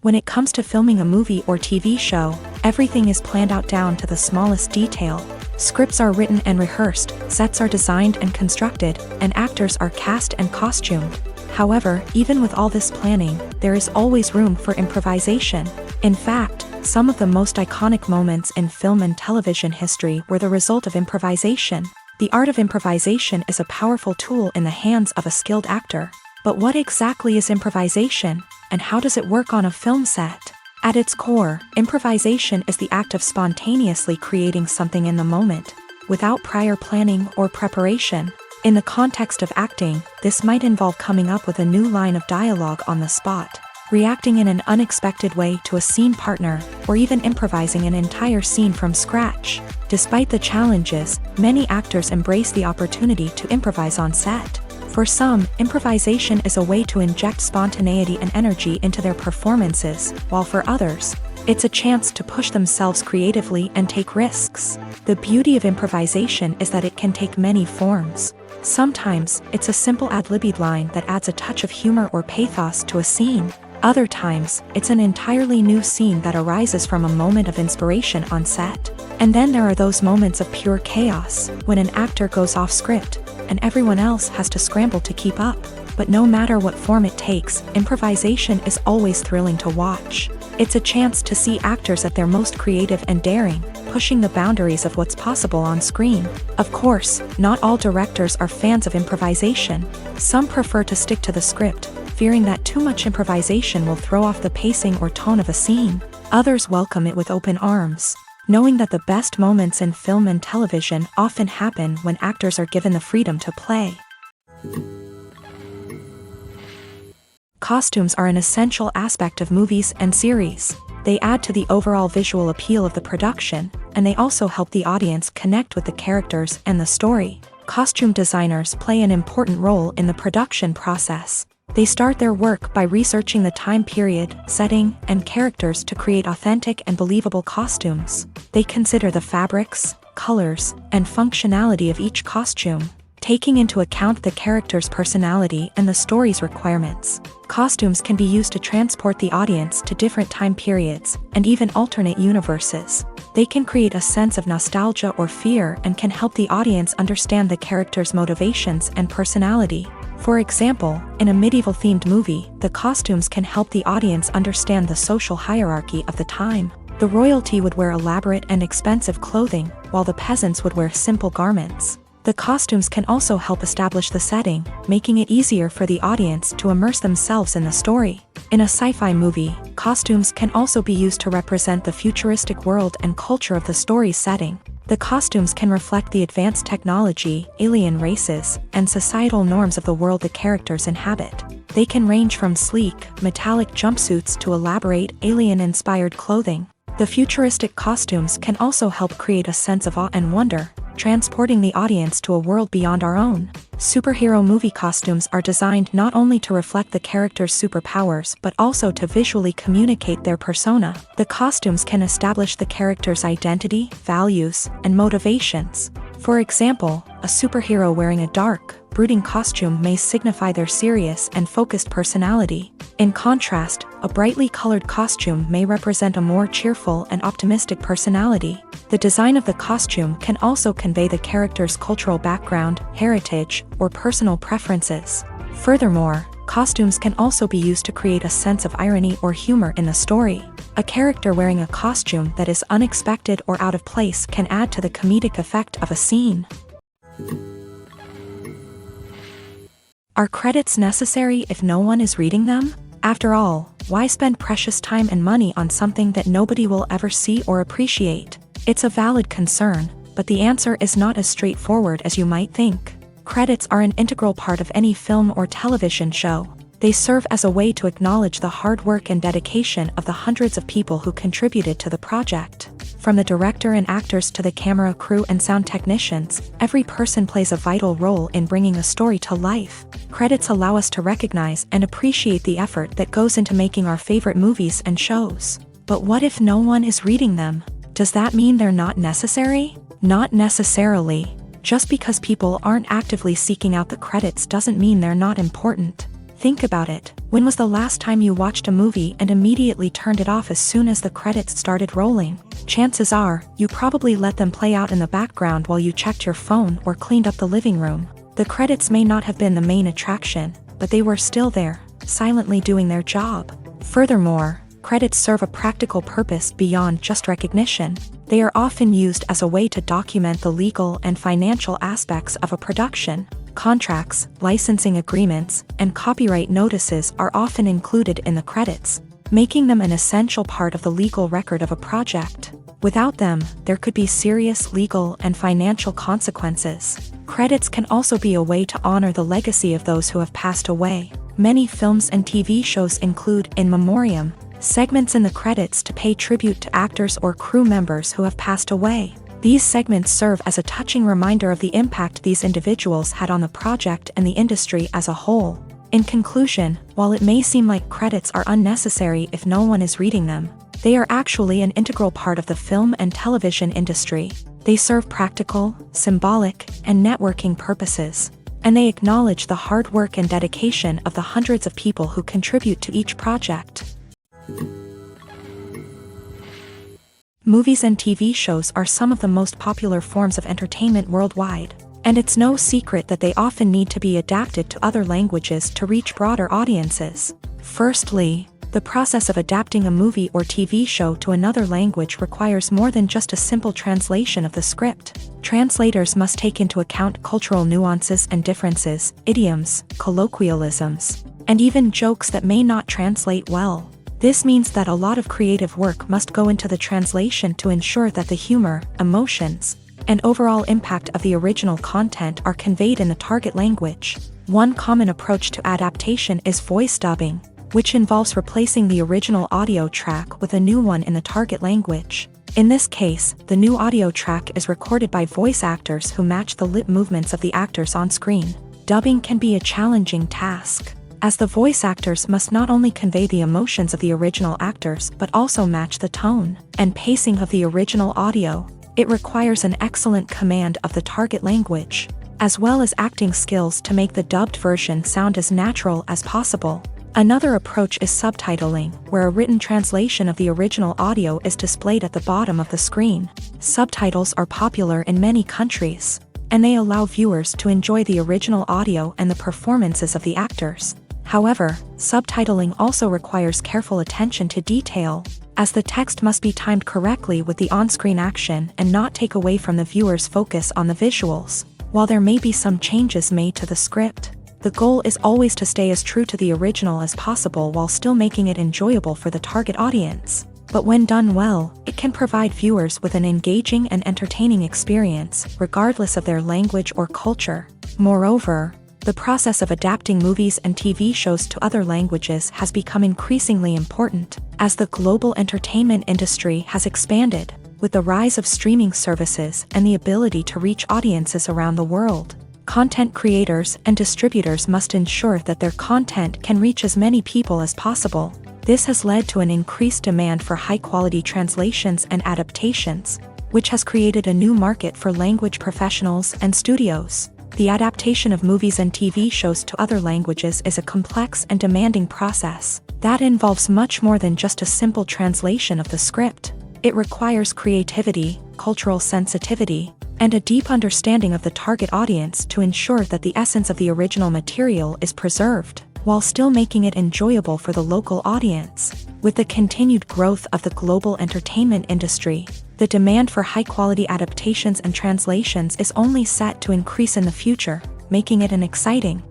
When it comes to filming a movie or TV show, everything is planned out down to the smallest detail. Scripts are written and rehearsed, sets are designed and constructed, and actors are cast and costumed. However, even with all this planning, there is always room for improvisation. In fact, some of the most iconic moments in film and television history were the result of improvisation. The art of improvisation is a powerful tool in the hands of a skilled actor. But what exactly is improvisation, and how does it work on a film set? At its core, improvisation is the act of spontaneously creating something in the moment, without prior planning or preparation. In the context of acting, this might involve coming up with a new line of dialogue on the spot, reacting in an unexpected way to a scene partner, or even improvising an entire scene from scratch. Despite the challenges, many actors embrace the opportunity to improvise on set. For some, improvisation is a way to inject spontaneity and energy into their performances, while for others, it's a chance to push themselves creatively and take risks. The beauty of improvisation is that it can take many forms. Sometimes, it's a simple ad-libbed line that adds a touch of humor or pathos to a scene. Other times, it's an entirely new scene that arises from a moment of inspiration on set. And then there are those moments of pure chaos, when an actor goes off script, and everyone else has to scramble to keep up. But no matter what form it takes, improvisation is always thrilling to watch. It's a chance to see actors at their most creative and daring, pushing the boundaries of what's possible on screen. Of course, not all directors are fans of improvisation. Some prefer to stick to the script, fearing that too much improvisation will throw off the pacing or tone of a scene. Others welcome it with open arms, knowing that the best moments in film and television often happen when actors are given the freedom to play. Costumes are an essential aspect of movies and series. They add to the overall visual appeal of the production, and they also help the audience connect with the characters and the story. Costume designers play an important role in the production process. They start their work by researching the time period, setting, and characters to create authentic and believable costumes. They consider the fabrics, colors, and functionality of each costume, taking into account the character's personality and the story's requirements. Costumes can be used to transport the audience to different time periods, and even alternate universes. They can create a sense of nostalgia or fear and can help the audience understand the character's motivations and personality. For example, in a medieval-themed movie, the costumes can help the audience understand the social hierarchy of the time. The royalty would wear elaborate and expensive clothing, while the peasants would wear simple garments. The costumes can also help establish the setting, making it easier for the audience to immerse themselves in the story. In a sci-fi movie, costumes can also be used to represent the futuristic world and culture of the story's setting. The costumes can reflect the advanced technology, alien races, and societal norms of the world the characters inhabit. They can range from sleek, metallic jumpsuits to elaborate, alien-inspired clothing. The futuristic costumes can also help create a sense of awe and wonder, transporting the audience to a world beyond our own. Superhero movie costumes are designed not only to reflect the character's superpowers but also to visually communicate their persona. The costumes can establish the character's identity, values, and motivations. For example, a superhero wearing a dark, brooding costume may signify their serious and focused personality. In contrast, a brightly colored costume may represent a more cheerful and optimistic personality. The design of the costume can also convey the character's cultural background, heritage, or personal preferences. Furthermore, costumes can also be used to create a sense of irony or humor in the story. A character wearing a costume that is unexpected or out of place can add to the comedic effect of a scene. Are credits necessary if no one is reading them? After all, why spend precious time and money on something that nobody will ever see or appreciate? It's a valid concern, but the answer is not as straightforward as you might think. Credits are an integral part of any film or television show. They serve as a way to acknowledge the hard work and dedication of the hundreds of people who contributed to the project. From the director and actors to the camera crew and sound technicians, every person plays a vital role in bringing a story to life. Credits allow us to recognize and appreciate the effort that goes into making our favorite movies and shows. But what if no one is reading them? Does that mean they're not necessary? Not necessarily. Just because people aren't actively seeking out the credits doesn't mean they're not important. Think about it. When was the last time you watched a movie and immediately turned it off as soon as the credits started rolling? chances are, you probably let them play out in the background while you checked your phone or cleaned up the living room. The credits may not have been the main attraction, but they were still there, silently doing their job. Furthermore, credits serve a practical purpose beyond just recognition. They are often used as a way to document the legal and financial aspects of a production. Contracts, licensing agreements, and copyright notices are often included in the credits, making them an essential part of the legal record of a project. Without them, there could be serious legal and financial consequences. Credits can also be a way to honor the legacy of those who have passed away. Many films and TV shows include in memoriam segments in the credits to pay tribute to actors or crew members who have passed away. These segments serve as a touching reminder of the impact these individuals had on the project and the industry as a whole. In conclusion, while it may seem like credits are unnecessary if no one is reading them, they are actually an integral part of the film and television industry. They serve practical, symbolic, and networking purposes, and they acknowledge the hard work and dedication of the hundreds of people who contribute to each project. Movies and TV shows are some of the most popular forms of entertainment worldwide, and it's no secret that they often need to be adapted to other languages to reach broader audiences. Firstly, the process of adapting a movie or TV show to another language requires more than just a simple translation of the script. Translators must take into account cultural nuances and differences, idioms, colloquialisms, and even jokes that may not translate well. This means that a lot of creative work must go into the translation to ensure that the humor, emotions, and overall impact of the original content are conveyed in the target language. One common approach to adaptation is voice dubbing, which involves replacing the original audio track with a new one in the target language. In this case, the new audio track is recorded by voice actors who match the lip movements of the actors on screen. Dubbing can be a challenging task, as the voice actors must not only convey the emotions of the original actors but also match the tone and pacing of the original audio. It requires an excellent command of the target language, as well as acting skills to make the dubbed version sound as natural as possible. Another approach is subtitling, where a written translation of the original audio is displayed at the bottom of the screen. Subtitles are popular in many countries, and they allow viewers to enjoy the original audio and the performances of the actors. However, subtitling also requires careful attention to detail, as the text must be timed correctly with the on-screen action and not take away from the viewer's focus on the visuals. While there may be some changes made to the script, the goal is always to stay as true to the original as possible while still making it enjoyable for the target audience. But when done well, it can provide viewers with an engaging and entertaining experience, regardless of their language or culture. Moreover, the process of adapting movies and TV shows to other languages has become increasingly important, as the global entertainment industry has expanded, with the rise of streaming services and the ability to reach audiences around the world. Content creators and distributors must ensure that their content can reach as many people as possible. This has led to an increased demand for high-quality translations and adaptations, which has created a new market for language professionals and studios. The adaptation of movies and TV shows to other languages is a complex and demanding process that involves much more than just a simple translation of the script. It requires creativity, cultural sensitivity, and a deep understanding of the target audience to ensure that the essence of the original material is preserved, while still making it enjoyable for the local audience. With the continued growth of the global entertainment industry, the demand for high-quality adaptations and translations is only set to increase in the future, making it an exciting.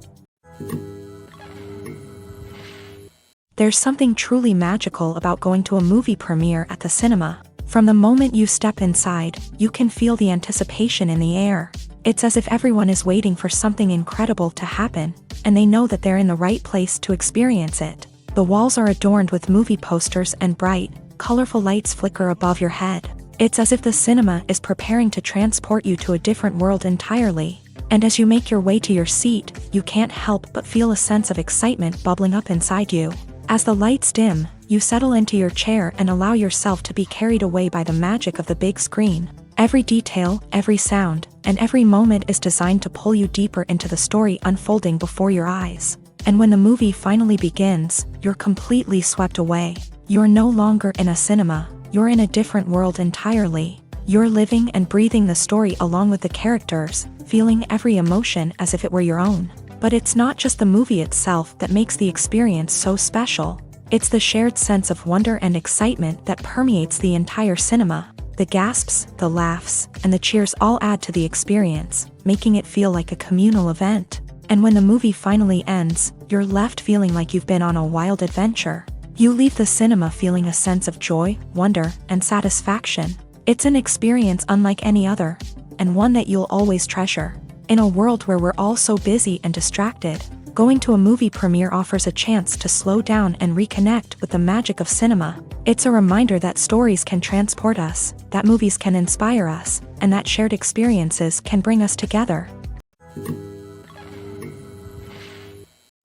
There's something truly magical about going to a movie premiere at the cinema. From the moment you step inside, you can feel the anticipation in the air. It's as if everyone is waiting for something incredible to happen, and they know that they're in the right place to experience it. The walls are adorned with movie posters and bright, colorful lights flicker above your head. It's as if the cinema is preparing to transport you to a different world entirely. And as you make your way to your seat, you can't help but feel a sense of excitement bubbling up inside you. As the lights dim, you settle into your chair and allow yourself to be carried away by the magic of the big screen. Every detail, every sound, and every moment is designed to pull you deeper into the story unfolding before your eyes. And when the movie finally begins, you're completely swept away. You're no longer in a cinema, you're in a different world entirely. You're living and breathing the story along with the characters, feeling every emotion as if it were your own. But it's not just the movie itself that makes the experience so special. It's the shared sense of wonder and excitement that permeates the entire cinema. The gasps, the laughs, and the cheers all add to the experience, making it feel like a communal event. And when the movie finally ends, you're left feeling like you've been on a wild adventure. You leave the cinema feeling a sense of joy, wonder, and satisfaction. It's an experience unlike any other, and one that you'll always treasure. In a world where we're all so busy and distracted, going to a movie premiere offers a chance to slow down and reconnect with the magic of cinema. It's a reminder that stories can transport us, that movies can inspire us, and that shared experiences can bring us together.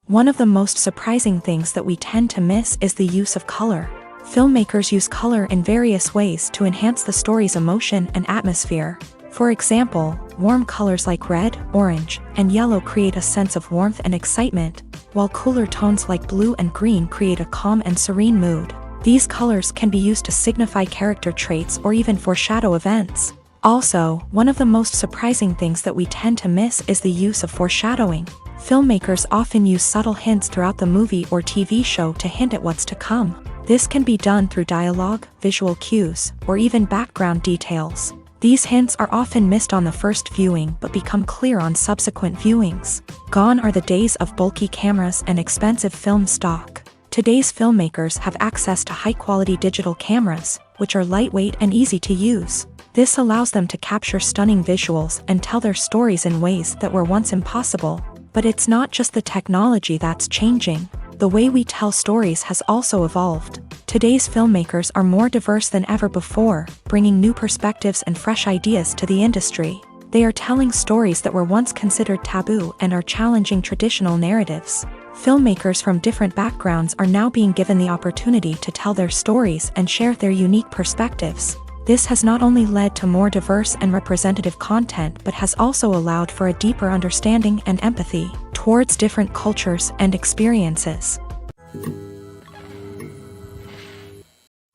One of the most surprising things that we tend to miss is the use of color. Filmmakers use color in various ways to enhance the story's emotion and atmosphere. For example, warm colors like red, orange, and yellow create a sense of warmth and excitement, while cooler tones like blue and green create a calm and serene mood. These colors can be used to signify character traits or even foreshadow events. Also, one of the most surprising things that we tend to miss is the use of foreshadowing. Filmmakers often use subtle hints throughout the movie or TV show to hint at what's to come. This can be done through dialogue, visual cues, or even background details. These hints are often missed on the first viewing but become clear on subsequent viewings. Gone are the days of bulky cameras and expensive film stock. Today's filmmakers have access to high-quality digital cameras, which are lightweight and easy to use. This allows them to capture stunning visuals and tell their stories in ways that were once impossible. But it's not just the technology that's changing. The way we tell stories has also evolved. Today's filmmakers are more diverse than ever before, bringing new perspectives and fresh ideas to the industry. They are telling stories that were once considered taboo and are challenging traditional narratives. Filmmakers from different backgrounds are now being given the opportunity to tell their stories and share their unique perspectives. This has not only led to more diverse and representative content but has also allowed for a deeper understanding and empathy towards different cultures and experiences.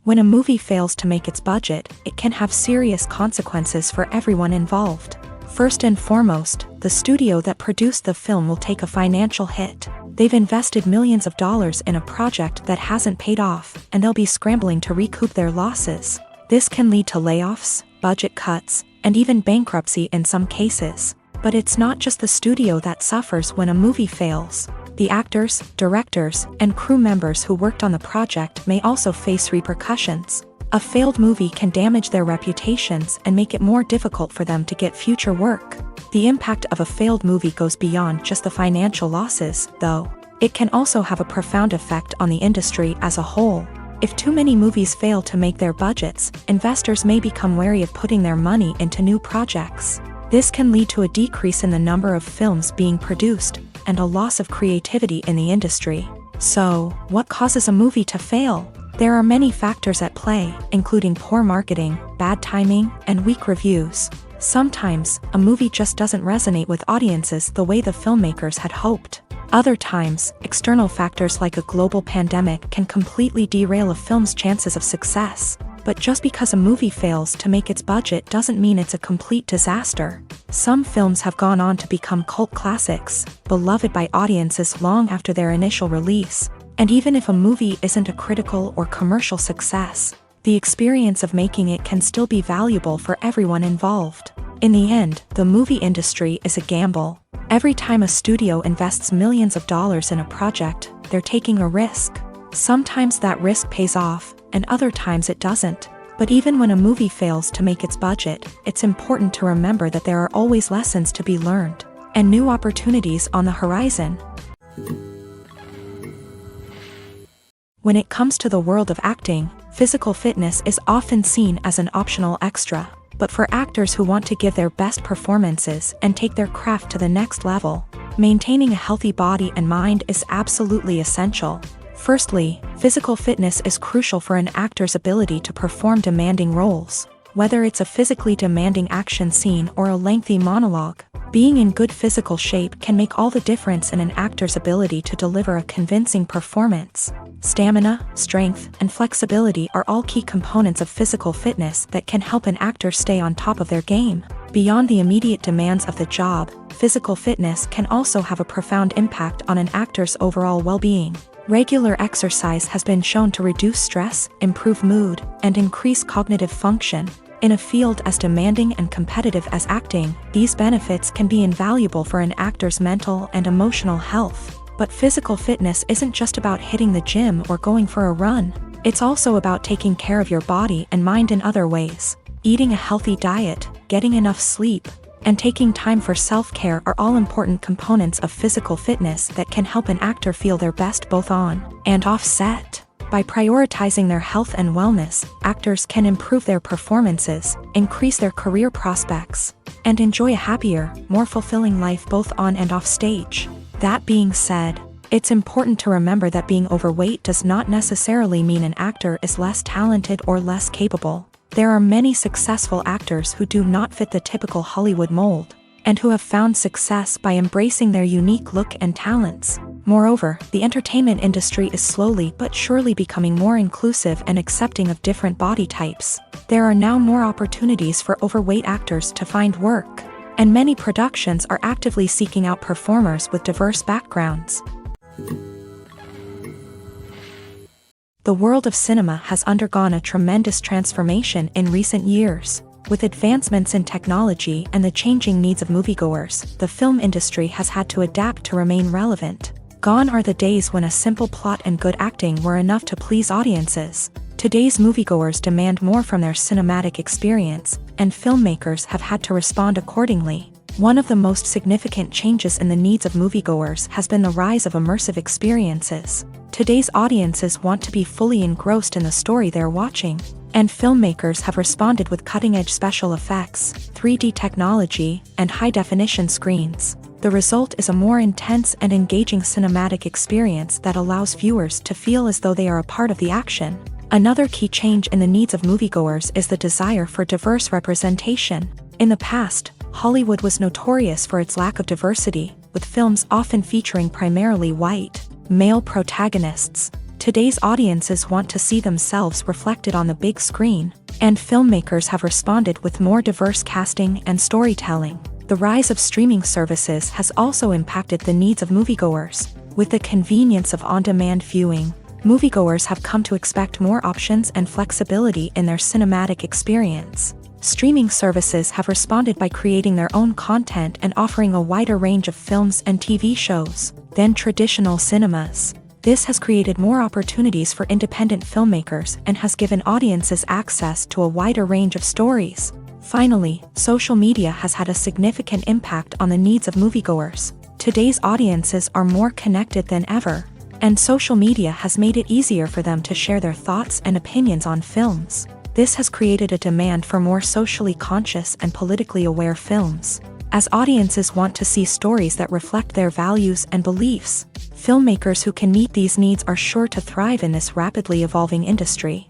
When a movie fails to make its budget, it can have serious consequences for everyone involved. First and foremost, the studio that produced the film will take a financial hit. They've invested millions of dollars in a project that hasn't paid off, and they'll be scrambling to recoup their losses. This can lead to layoffs, budget cuts, and even bankruptcy in some cases. But it's not just the studio that suffers when a movie fails. The actors, directors, and crew members who worked on the project may also face repercussions. A failed movie can damage their reputations and make it more difficult for them to get future work. The impact of a failed movie goes beyond just the financial losses, though. It can also have a profound effect on the industry as a whole. If too many movies fail to make their budgets, investors may become wary of putting their money into new projects. This can lead to a decrease in the number of films being produced, and a loss of creativity in the industry. So, what causes a movie to fail? There are many factors at play, including poor marketing, bad timing, and weak reviews. Sometimes, a movie just doesn't resonate with audiences the way the filmmakers had hoped. Other times, external factors like a global pandemic can completely derail a film's chances of success. But just because a movie fails to make its budget doesn't mean it's a complete disaster. Some films have gone on to become cult classics, beloved by audiences long after their initial release. And even if a movie isn't a critical or commercial success, the experience of making it can still be valuable for everyone involved. In the end, the movie industry is a gamble. Every time a studio invests millions of dollars in a project, they're taking a risk. Sometimes that risk pays off, and other times it doesn't. But even when a movie fails to make its budget, it's important to remember that there are always lessons to be learned, and new opportunities on the horizon. When it comes to the world of acting, physical fitness is often seen as an optional extra. But for actors who want to give their best performances and take their craft to the next level, maintaining a healthy body and mind is absolutely essential. Firstly, physical fitness is crucial for an actor's ability to perform demanding roles. Whether it's a physically demanding action scene or a lengthy monologue, Being in good physical shape can make all the difference in an actor's ability to deliver a convincing performance. Stamina, strength, and flexibility are all key components of physical fitness that can help an actor stay on top of their game. Beyond the immediate demands of the job, physical fitness can also have a profound impact on an actor's overall well-being. Regular exercise has been shown to reduce stress, improve mood, and increase cognitive function. In a field as demanding and competitive as acting, these benefits can be invaluable for an actor's mental and emotional health. But physical fitness isn't just about hitting the gym or going for a run. It's also about taking care of your body and mind in other ways. Eating a healthy diet, getting enough sleep, and taking time for self-care are all important components of physical fitness that can help an actor feel their best both on and off set. By prioritizing their health and wellness, actors can improve their performances, increase their career prospects, and enjoy a happier, more fulfilling life both on and off stage. That being said, it's important to remember that being overweight does not necessarily mean an actor is less talented or less capable. There are many successful actors who do not fit the typical Hollywood mold, and who have found success by embracing their unique look and talents. Moreover, the entertainment industry is slowly but surely becoming more inclusive and accepting of different body types. There are now more opportunities for overweight actors to find work, and many productions are actively seeking out performers with diverse backgrounds. The world of cinema has undergone a tremendous transformation in recent years. With advancements in technology and the changing needs of moviegoers, the film industry has had to adapt to remain relevant. Gone are the days when a simple plot and good acting were enough to please audiences. Today's moviegoers demand more from their cinematic experience, and filmmakers have had to respond accordingly. One of the most significant changes in the needs of moviegoers has been the rise of immersive experiences. Today's audiences want to be fully engrossed in the story they're watching, and filmmakers have responded with cutting-edge special effects, 3D technology, and high-definition screens. The result is a more intense and engaging cinematic experience that allows viewers to feel as though they are a part of the action. Another key change in the needs of moviegoers is the desire for diverse representation. In the past, Hollywood was notorious for its lack of diversity, with films often featuring primarily white, male protagonists. Today's audiences want to see themselves reflected on the big screen, and filmmakers have responded with more diverse casting and storytelling. The rise of streaming services has also impacted the needs of moviegoers. With the convenience of on-demand viewing, moviegoers have come to expect more options and flexibility in their cinematic experience. Streaming services have responded by creating their own content and offering a wider range of films and TV shows than traditional cinemas. This has created more opportunities for independent filmmakers and has given audiences access to a wider range of stories. Finally, social media has had a significant impact on the needs of moviegoers. Today's audiences are more connected than ever, and social media has made it easier for them to share their thoughts and opinions on films. This has created a demand for more socially conscious and politically aware films. As audiences want to see stories that reflect their values and beliefs, filmmakers who can meet these needs are sure to thrive in this rapidly evolving industry.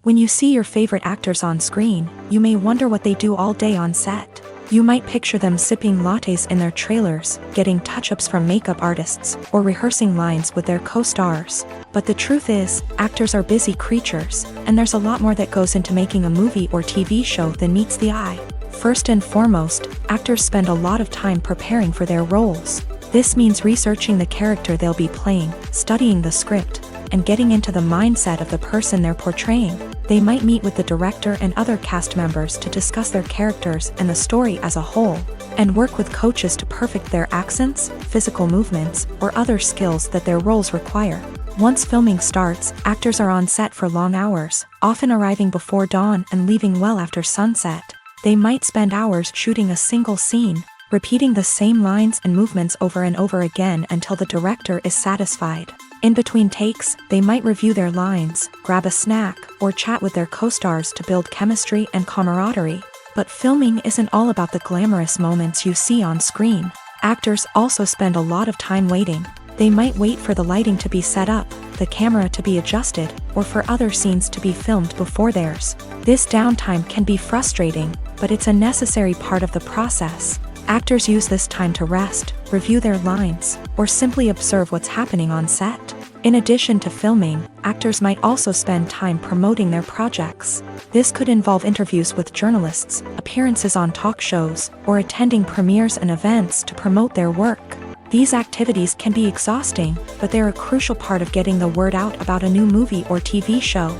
When you see your favorite actors on screen, you may wonder what they do all day on set. You might picture them sipping lattes in their trailers, getting touch-ups from makeup artists, or rehearsing lines with their co-stars. But the truth is, actors are busy creatures, and there's a lot more that goes into making a movie or TV show than meets the eye. First and foremost, actors spend a lot of time preparing for their roles. This means researching the character they'll be playing, studying the script, and getting into the mindset of the person they're portraying. They might meet with the director and other cast members to discuss their characters and the story as a whole, and work with coaches to perfect their accents, physical movements, or other skills that their roles require. Once filming starts, actors are on set for long hours, often arriving before dawn and leaving well after sunset. They might spend hours shooting a single scene, repeating the same lines and movements over and over again until the director is satisfied. In between takes, they might review their lines, grab a snack, or chat with their co-stars to build chemistry and camaraderie. But filming isn't all about the glamorous moments you see on screen. Actors also spend a lot of time waiting. They might wait for the lighting to be set up, the camera to be adjusted, or for other scenes to be filmed before theirs. This downtime can be frustrating, but it's a necessary part of the process. Actors use this time to rest, review their lines, or simply observe what's happening on set. In addition to filming, actors might also spend time promoting their projects. This could involve interviews with journalists, appearances on talk shows, or attending premieres and events to promote their work. These activities can be exhausting, but they're a crucial part of getting the word out about a new movie or TV show.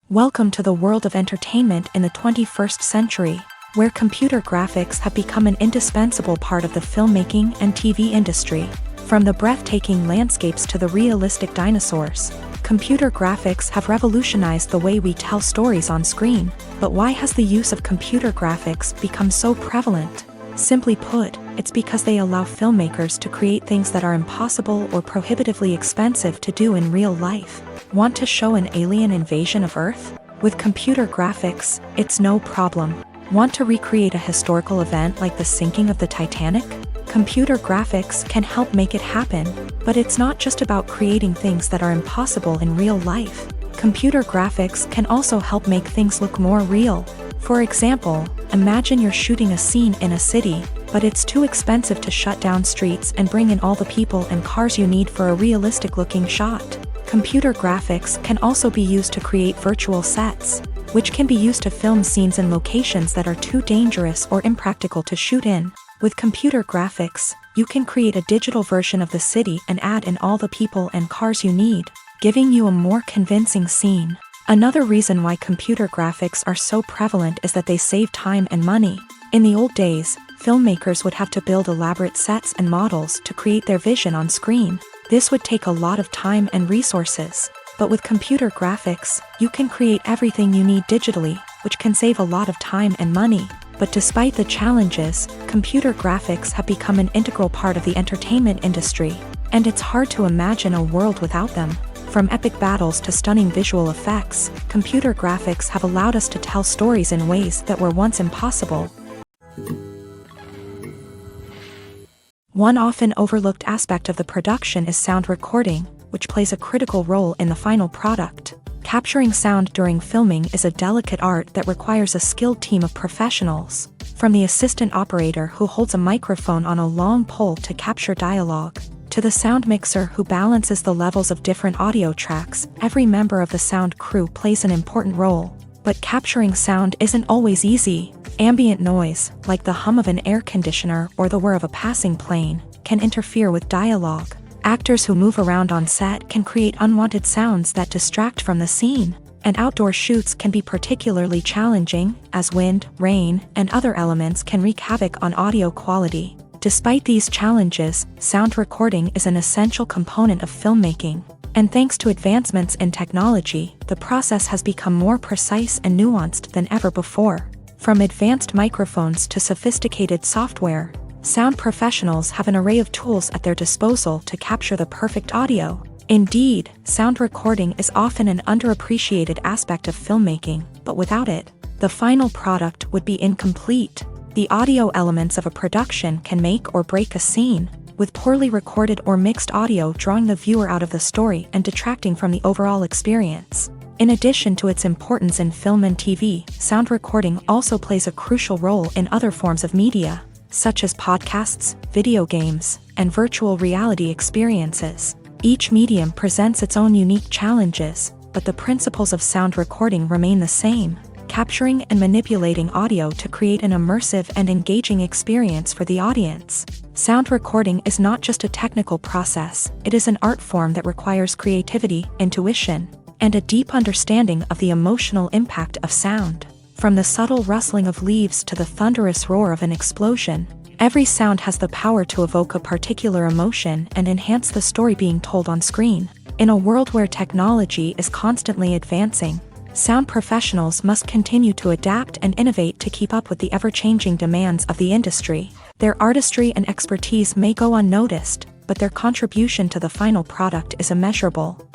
Welcome to the world of entertainment in the 21st century, where computer graphics have become an indispensable part of the filmmaking and TV industry. From the breathtaking landscapes to the realistic dinosaurs, computer graphics have revolutionized the way we tell stories on screen. But why has the use of computer graphics become so prevalent? Simply put, it's because they allow filmmakers to create things that are impossible or prohibitively expensive to do in real life. Want to show an alien invasion of Earth? With computer graphics, it's no problem. Want to recreate a historical event like the sinking of the Titanic? Computer graphics can help make it happen, but it's not just about creating things that are impossible in real life. Computer graphics can also help make things look more real. For example, imagine you're shooting a scene in a city, but it's too expensive to shut down streets and bring in all the people and cars you need for a realistic-looking shot. Computer graphics can also be used to create virtual sets, which can be used to film scenes in locations that are too dangerous or impractical to shoot in. With computer graphics, you can create a digital version of the city and add in all the people and cars you need, giving you a more convincing scene. Another reason why computer graphics are so prevalent is that they save time and money. In the old days, filmmakers would have to build elaborate sets and models to create their vision on screen. This would take a lot of time and resources. But with computer graphics, you can create everything you need digitally, which can save a lot of time and money. But despite the challenges, computer graphics have become an integral part of the entertainment industry, and it's hard to imagine a world without them. From epic battles to stunning visual effects, computer graphics have allowed us to tell stories in ways that were once impossible. One often overlooked aspect of the production is sound recording, which plays a critical role in the final product. Capturing sound during filming is a delicate art that requires a skilled team of professionals. From the assistant operator who holds a microphone on a long pole to capture dialogue, to the sound mixer who balances the levels of different audio tracks, every member of the sound crew plays an important role. But capturing sound isn't always easy. Ambient noise, like the hum of an air conditioner or the whir of a passing plane, can interfere with dialogue. Actors who move around on set can create unwanted sounds that distract from the scene. And outdoor shoots can be particularly challenging, as wind, rain, and other elements can wreak havoc on audio quality. Despite these challenges, sound recording is an essential component of filmmaking. And thanks to advancements in technology, the process has become more precise and nuanced than ever before. From advanced microphones to sophisticated software, sound professionals have an array of tools at their disposal to capture the perfect audio. Indeed, sound recording is often an underappreciated aspect of filmmaking, but without it, the final product would be incomplete. The audio elements of a production can make or break a scene, with poorly recorded or mixed audio drawing the viewer out of the story and detracting from the overall experience. In addition to its importance in film and TV, sound recording also plays a crucial role in other forms of media, such as podcasts, video games, and virtual reality experiences. Each medium presents its own unique challenges, but the principles of sound recording remain the same: capturing and manipulating audio to create an immersive and engaging experience for the audience. Sound recording is not just a technical process, it is an art form that requires creativity, intuition, and a deep understanding of the emotional impact of sound. From the subtle rustling of leaves to the thunderous roar of an explosion, every sound has the power to evoke a particular emotion and enhance the story being told on screen. In a world where technology is constantly advancing, sound professionals must continue to adapt and innovate to keep up with the ever-changing demands of the industry. Their artistry and expertise may go unnoticed, but their contribution to the final product is immeasurable.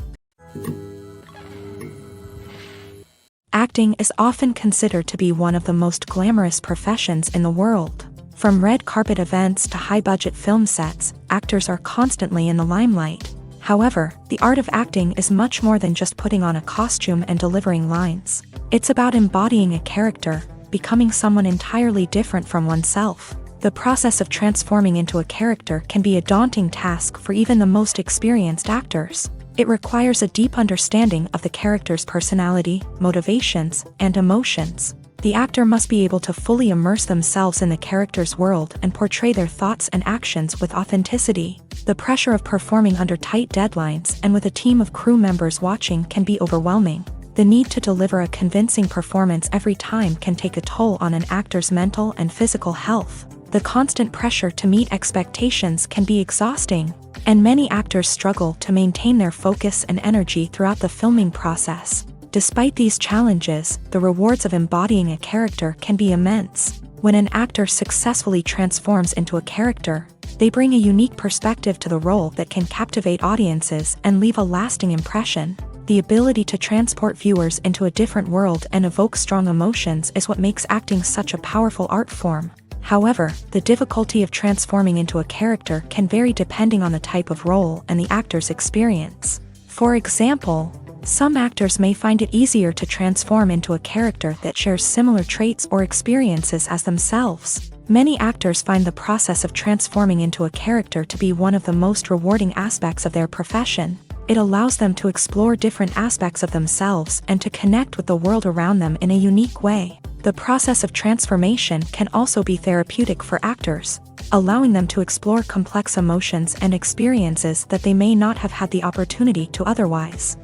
Acting is often considered to be one of the most glamorous professions in the world. From red carpet events to high-budget film sets, actors are constantly in the limelight. However, the art of acting is much more than just putting on a costume and delivering lines. It's about embodying a character, becoming someone entirely different from oneself. The process of transforming into a character can be a daunting task for even the most experienced actors. It requires a deep understanding of the character's personality, motivations, and emotions. The actor must be able to fully immerse themselves in the character's world and portray their thoughts and actions with authenticity. The pressure of performing under tight deadlines and with a team of crew members watching can be overwhelming. The need to deliver a convincing performance every time can take a toll on an actor's mental and physical health. The constant pressure to meet expectations can be exhausting, and many actors struggle to maintain their focus and energy throughout the filming process. Despite these challenges, the rewards of embodying a character can be immense. When an actor successfully transforms into a character, they bring a unique perspective to the role that can captivate audiences and leave a lasting impression. The ability to transport viewers into a different world and evoke strong emotions is what makes acting such a powerful art form. However, the difficulty of transforming into a character can vary depending on the type of role and the actor's experience. For example, some actors may find it easier to transform into a character that shares similar traits or experiences as themselves. Many actors find the process of transforming into a character to be one of the most rewarding aspects of their profession. It allows them to explore different aspects of themselves and to connect with the world around them in a unique way. The process of transformation can also be therapeutic for actors, allowing them to explore complex emotions and experiences that they may not have had the opportunity to otherwise.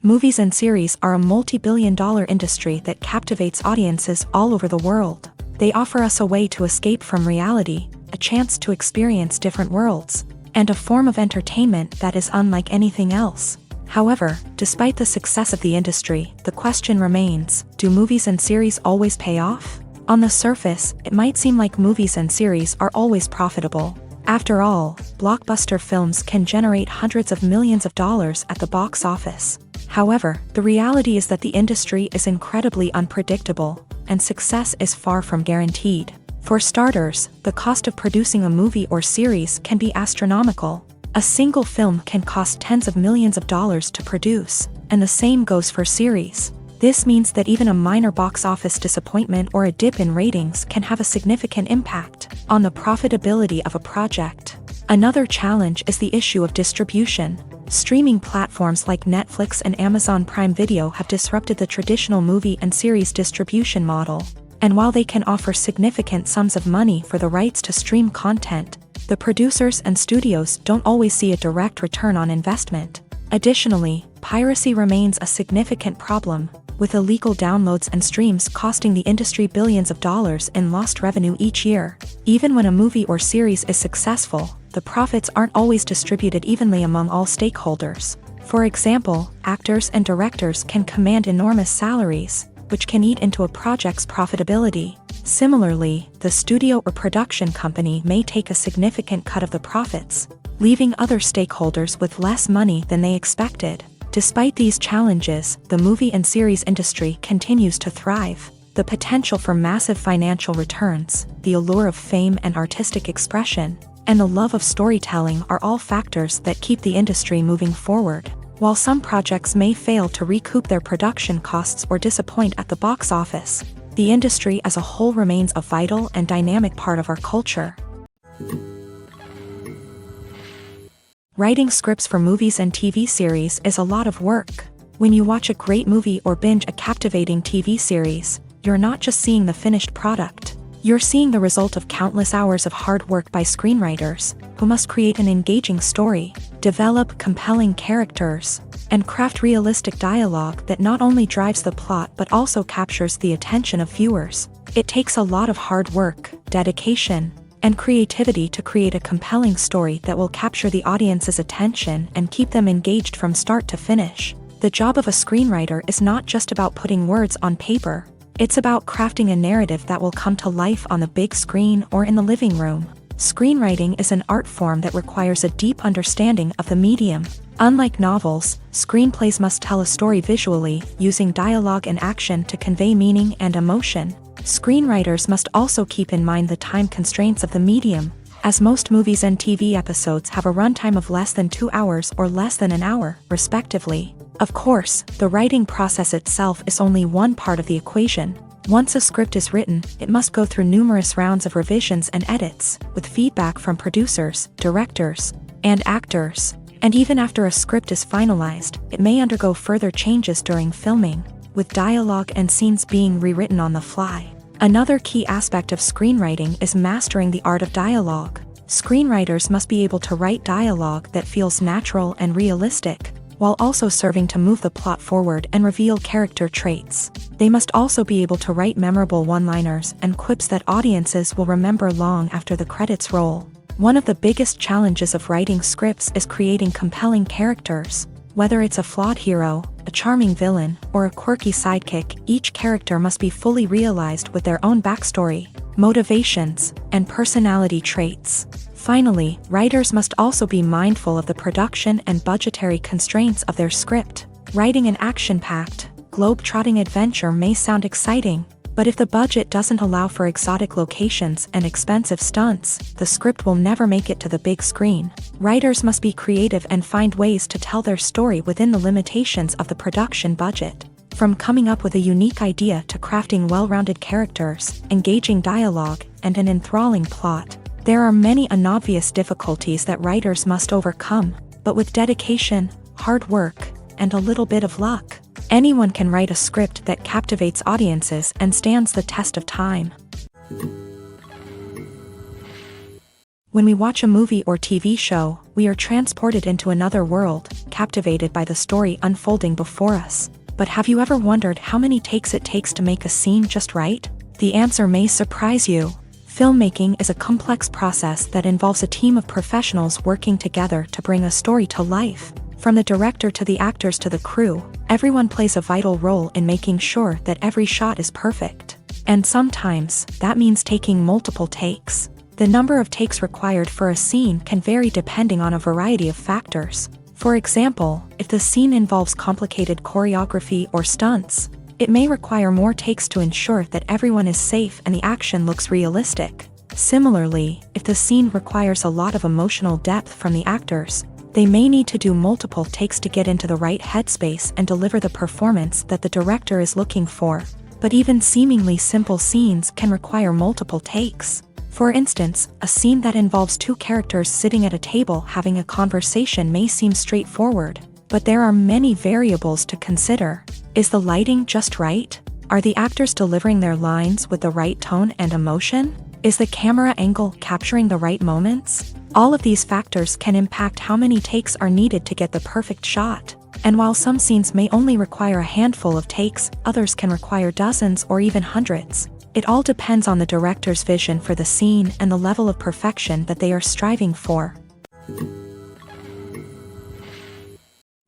Movies and series are a multi-billion-dollar industry that captivates audiences all over the world. They offer us a way to escape from reality, a chance to experience different worlds, and a form of entertainment that is unlike anything else. However, despite the success of the industry, the question remains, do movies and series always pay off? On the surface, it might seem like movies and series are always profitable. After all, blockbuster films can generate hundreds of millions of dollars at the box office. However, the reality is that the industry is incredibly unpredictable, and success is far from guaranteed. For starters, the cost of producing a movie or series can be astronomical. A single film can cost tens of millions of dollars to produce, and the same goes for series. This means that even a minor box office disappointment or a dip in ratings can have a significant impact on the profitability of a project. Another challenge is the issue of distribution. Streaming platforms like Netflix and Amazon Prime Video have disrupted the traditional movie and series distribution model. And while they can offer significant sums of money for the rights to stream content, the producers and studios don't always see a direct return on investment. Additionally, piracy remains a significant problem, with illegal downloads and streams costing the industry billions of dollars in lost revenue each year. Even when a movie or series is successful, the profits aren't always distributed evenly among all stakeholders. For example, actors and directors can command enormous salaries, which can eat into a project's profitability. Similarly, the studio or production company may take a significant cut of the profits, leaving other stakeholders with less money than they expected. Despite these challenges, the movie and series industry continues to thrive. The potential for massive financial returns, the allure of fame and artistic expression, and the love of storytelling are all factors that keep the industry moving forward. While some projects may fail to recoup their production costs or disappoint at the box office, the industry as a whole remains a vital and dynamic part of our culture. Writing scripts for movies and TV series is a lot of work. When you watch a great movie or binge a captivating TV series, you're not just seeing the finished product. You're seeing the result of countless hours of hard work by screenwriters, who must create an engaging story, develop compelling characters, and craft realistic dialogue that not only drives the plot but also captures the attention of viewers. It takes a lot of hard work, dedication, and creativity to create a compelling story that will capture the audience's attention and keep them engaged from start to finish. The job of a screenwriter is not just about putting words on paper. It's about crafting a narrative that will come to life on the big screen or in the living room. Screenwriting is an art form that requires a deep understanding of the medium. Unlike novels, screenplays must tell a story visually, using dialogue and action to convey meaning and emotion. Screenwriters must also keep in mind the time constraints of the medium, as most movies and TV episodes have a runtime of less than 2 hours or less than an hour, respectively. Of course, the writing process itself is only one part of the equation. Once a script is written, it must go through numerous rounds of revisions and edits, with feedback from producers, directors, and actors. And even after a script is finalized, it may undergo further changes during filming, with dialogue and scenes being rewritten on the fly. Another key aspect of screenwriting is mastering the art of dialogue. Screenwriters must be able to write dialogue that feels natural and realistic, while also serving to move the plot forward and reveal character traits. They must also be able to write memorable one-liners and quips that audiences will remember long after the credits roll. One of the biggest challenges of writing scripts is creating compelling characters. Whether it's a flawed hero, a charming villain, or a quirky sidekick, each character must be fully realized with their own backstory, motivations, and personality traits. Finally, writers must also be mindful of the production and budgetary constraints of their script. Writing an action-packed, globe-trotting adventure may sound exciting, but if the budget doesn't allow for exotic locations and expensive stunts, the script will never make it to the big screen. Writers must be creative and find ways to tell their story within the limitations of the production budget. From coming up with a unique idea to crafting well-rounded characters, engaging dialogue, and an enthralling plot, there are many unobvious difficulties that writers must overcome, but with dedication, hard work, and a little bit of luck, anyone can write a script that captivates audiences and stands the test of time. When we watch a movie or TV show, we are transported into another world, captivated by the story unfolding before us. But have you ever wondered how many takes it takes to make a scene just right? The answer may surprise you. Filmmaking is a complex process that involves a team of professionals working together to bring a story to life. From the director to the actors to the crew, everyone plays a vital role in making sure that every shot is perfect. And sometimes, that means taking multiple takes. The number of takes required for a scene can vary depending on a variety of factors. For example, if the scene involves complicated choreography or stunts, it may require more takes to ensure that everyone is safe and the action looks realistic. Similarly, if the scene requires a lot of emotional depth from the actors, they may need to do multiple takes to get into the right headspace and deliver the performance that the director is looking for. But even seemingly simple scenes can require multiple takes. For instance, a scene that involves two characters sitting at a table having a conversation may seem straightforward, but there are many variables to consider. Is the lighting just right? Are the actors delivering their lines with the right tone and emotion? Is the camera angle capturing the right moments? All of these factors can impact how many takes are needed to get the perfect shot. And while some scenes may only require a handful of takes, others can require dozens or even hundreds. It all depends on the director's vision for the scene and the level of perfection that they are striving for.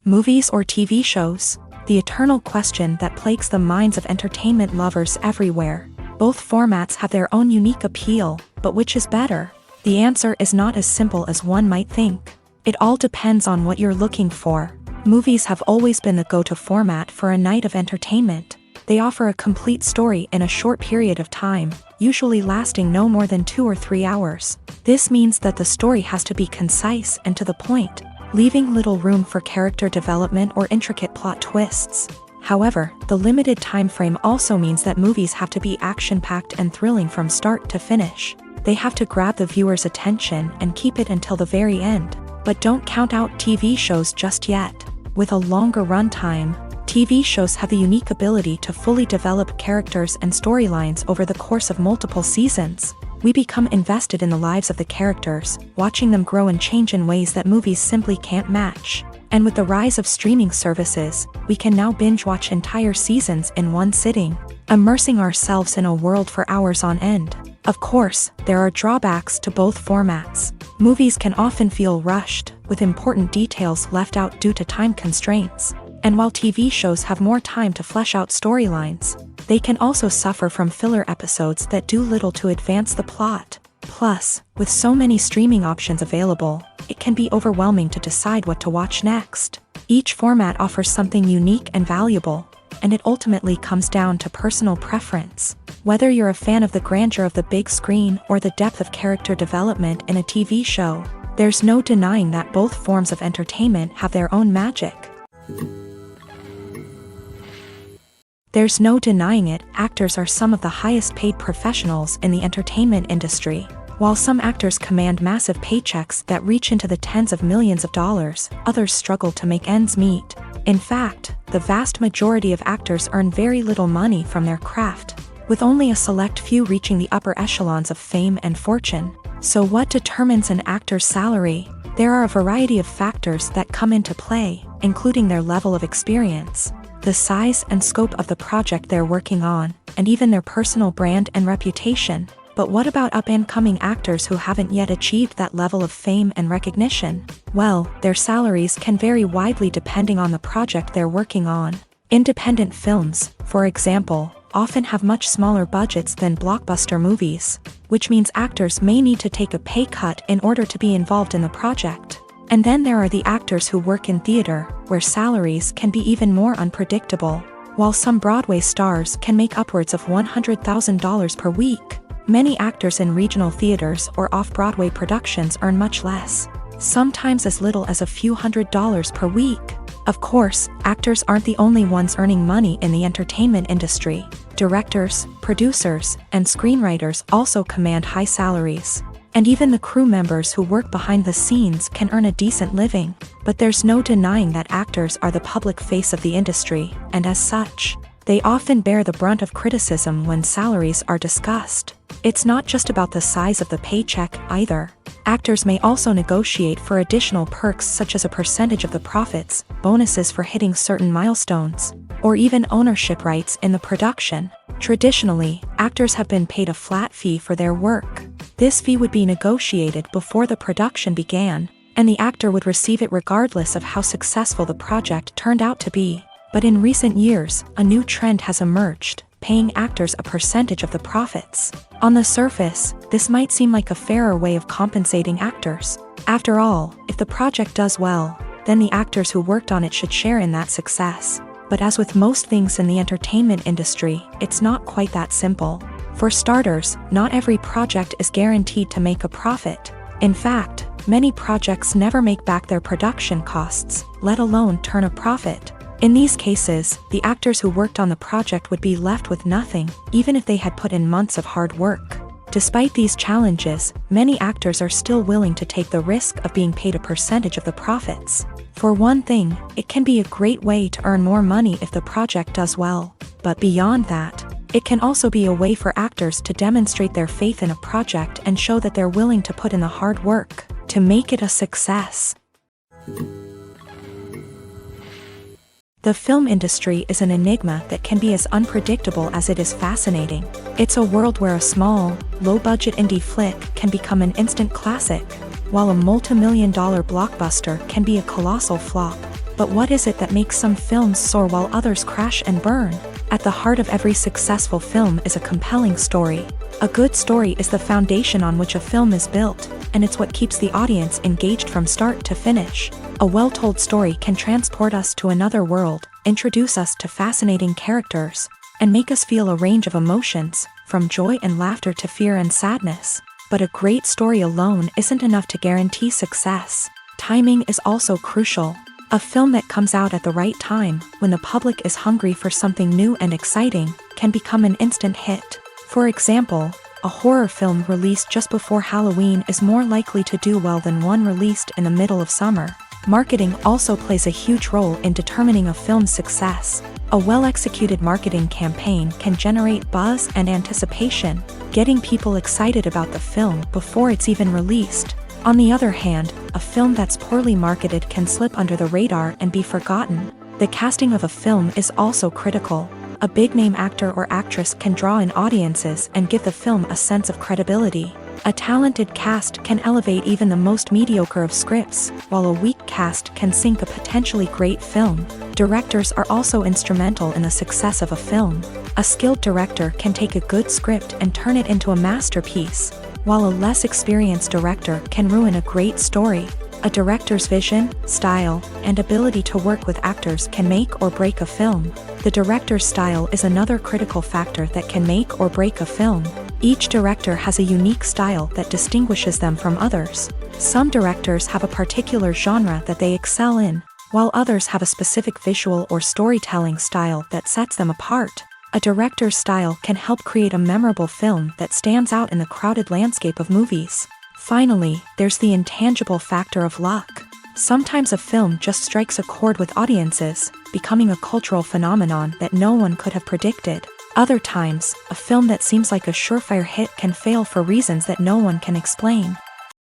Movies or TV shows? The eternal question that plagues the minds of entertainment lovers everywhere. Both formats have their own unique appeal, but which is better? The answer is not as simple as one might think. It all depends on what you're looking for. Movies have always been the go-to format for a night of entertainment. They offer a complete story in a short period of time, usually lasting no more than 2 or 3 hours. This means that the story has to be concise and to the point, leaving little room for character development or intricate plot twists. However, the limited time frame also means that movies have to be action-packed and thrilling from start to finish. They have to grab the viewer's attention and keep it until the very end. But don't count out TV shows just yet. With a longer runtime, TV shows have the unique ability to fully develop characters and storylines over the course of multiple seasons. We become invested in the lives of the characters, watching them grow and change in ways that movies simply can't match. And with the rise of streaming services, we can now binge-watch entire seasons in one sitting, immersing ourselves in a world for hours on end. Of course, there are drawbacks to both formats. Movies can often feel rushed, with important details left out due to time constraints. And while TV shows have more time to flesh out storylines, they can also suffer from filler episodes that do little to advance the plot. Plus, with so many streaming options available, it can be overwhelming to decide what to watch next. Each format offers something unique and valuable. and it ultimately comes down to personal preference. Whether you're a fan of the grandeur of the big screen or the depth of character development in a TV show, there's no denying that both forms of entertainment have their own magic. There's no denying it, actors are some of the highest paid professionals in the entertainment industry. While some actors command massive paychecks that reach into the tens of millions of dollars, others struggle to make ends meet. In fact, the vast majority of actors earn very little money from their craft, with only a select few reaching the upper echelons of fame and fortune. So what determines an actor's salary? There are a variety of factors that come into play, including their level of experience, the size and scope of the project they're working on, and even their personal brand and reputation. But what about up-and-coming actors who haven't yet achieved that level of fame and recognition? Well, their salaries can vary widely depending on the project they're working on. Independent films, for example, often have much smaller budgets than blockbuster movies, which means actors may need to take a pay cut in order to be involved in the project. And then there are the actors who work in theater, where salaries can be even more unpredictable. While some Broadway stars can make upwards of $100,000 per week, many actors in regional theaters or off-Broadway productions earn much less, sometimes as little as a few $100s per week. Of course, actors aren't the only ones earning money in the entertainment industry. Directors, producers, and screenwriters also command high salaries. And even the crew members who work behind the scenes can earn a decent living. But there's no denying that actors are the public face of the industry, and as such, they often bear the brunt of criticism when salaries are discussed. It's not just about the size of the paycheck, either. Actors may also negotiate for additional perks such as a percentage of the profits, bonuses for hitting certain milestones, or even ownership rights in the production. Traditionally, actors have been paid a flat fee for their work. This fee would be negotiated before the production began, and the actor would receive it regardless of how successful the project turned out to be. But in recent years, a new trend has emerged, paying actors a percentage of the profits. On the surface, this might seem like a fairer way of compensating actors. After all, if the project does well, then the actors who worked on it should share in that success. But as with most things in the entertainment industry, it's not quite that simple. For starters, not every project is guaranteed to make a profit. In fact, many projects never make back their production costs, let alone turn a profit. In these cases, the actors who worked on the project would be left with nothing, even if they had put in months of hard work. Despite these challenges, many actors are still willing to take the risk of being paid a percentage of the profits. For one thing, it can be a great way to earn more money if the project does well. But beyond that, it can also be a way for actors to demonstrate their faith in a project and show that they're willing to put in the hard work to make it a success. The film industry is an enigma that can be as unpredictable as it is fascinating. It's a world where a small, low-budget indie flick can become an instant classic, while a multi-million-dollar blockbuster can be a colossal flop. But what is it that makes some films soar while others crash and burn? At the heart of every successful film is a compelling story. A good story is the foundation on which a film is built, and it's what keeps the audience engaged from start to finish. A well-told story can transport us to another world, introduce us to fascinating characters, and make us feel a range of emotions, from joy and laughter to fear and sadness. But a great story alone isn't enough to guarantee success. Timing is also crucial. A film that comes out at the right time, when the public is hungry for something new and exciting, can become an instant hit. For example, a horror film released just before Halloween is more likely to do well than one released in the middle of summer. Marketing also plays a huge role in determining a film's success. A well-executed marketing campaign can generate buzz and anticipation, getting people excited about the film before it's even released. On the other hand, a film that's poorly marketed can slip under the radar and be forgotten. The casting of a film is also critical. A big-name actor or actress can draw in audiences and give the film a sense of credibility. A talented cast can elevate even the most mediocre of scripts, while a weak cast can sink a potentially great film. Directors are also instrumental in the success of a film. A skilled director can take a good script and turn it into a masterpiece, while a less experienced director can ruin a great story. A director's vision, style, and ability to work with actors can make or break a film. The director's style is another critical factor that can make or break a film. Each director has a unique style that distinguishes them from others. Some directors have a particular genre that they excel in, while others have a specific visual or storytelling style that sets them apart. A director's style can help create a memorable film that stands out in the crowded landscape of movies. Finally, there's the intangible factor of luck. Sometimes a film just strikes a chord with audiences, becoming a cultural phenomenon that no one could have predicted. Other times, a film that seems like a surefire hit can fail for reasons that no one can explain.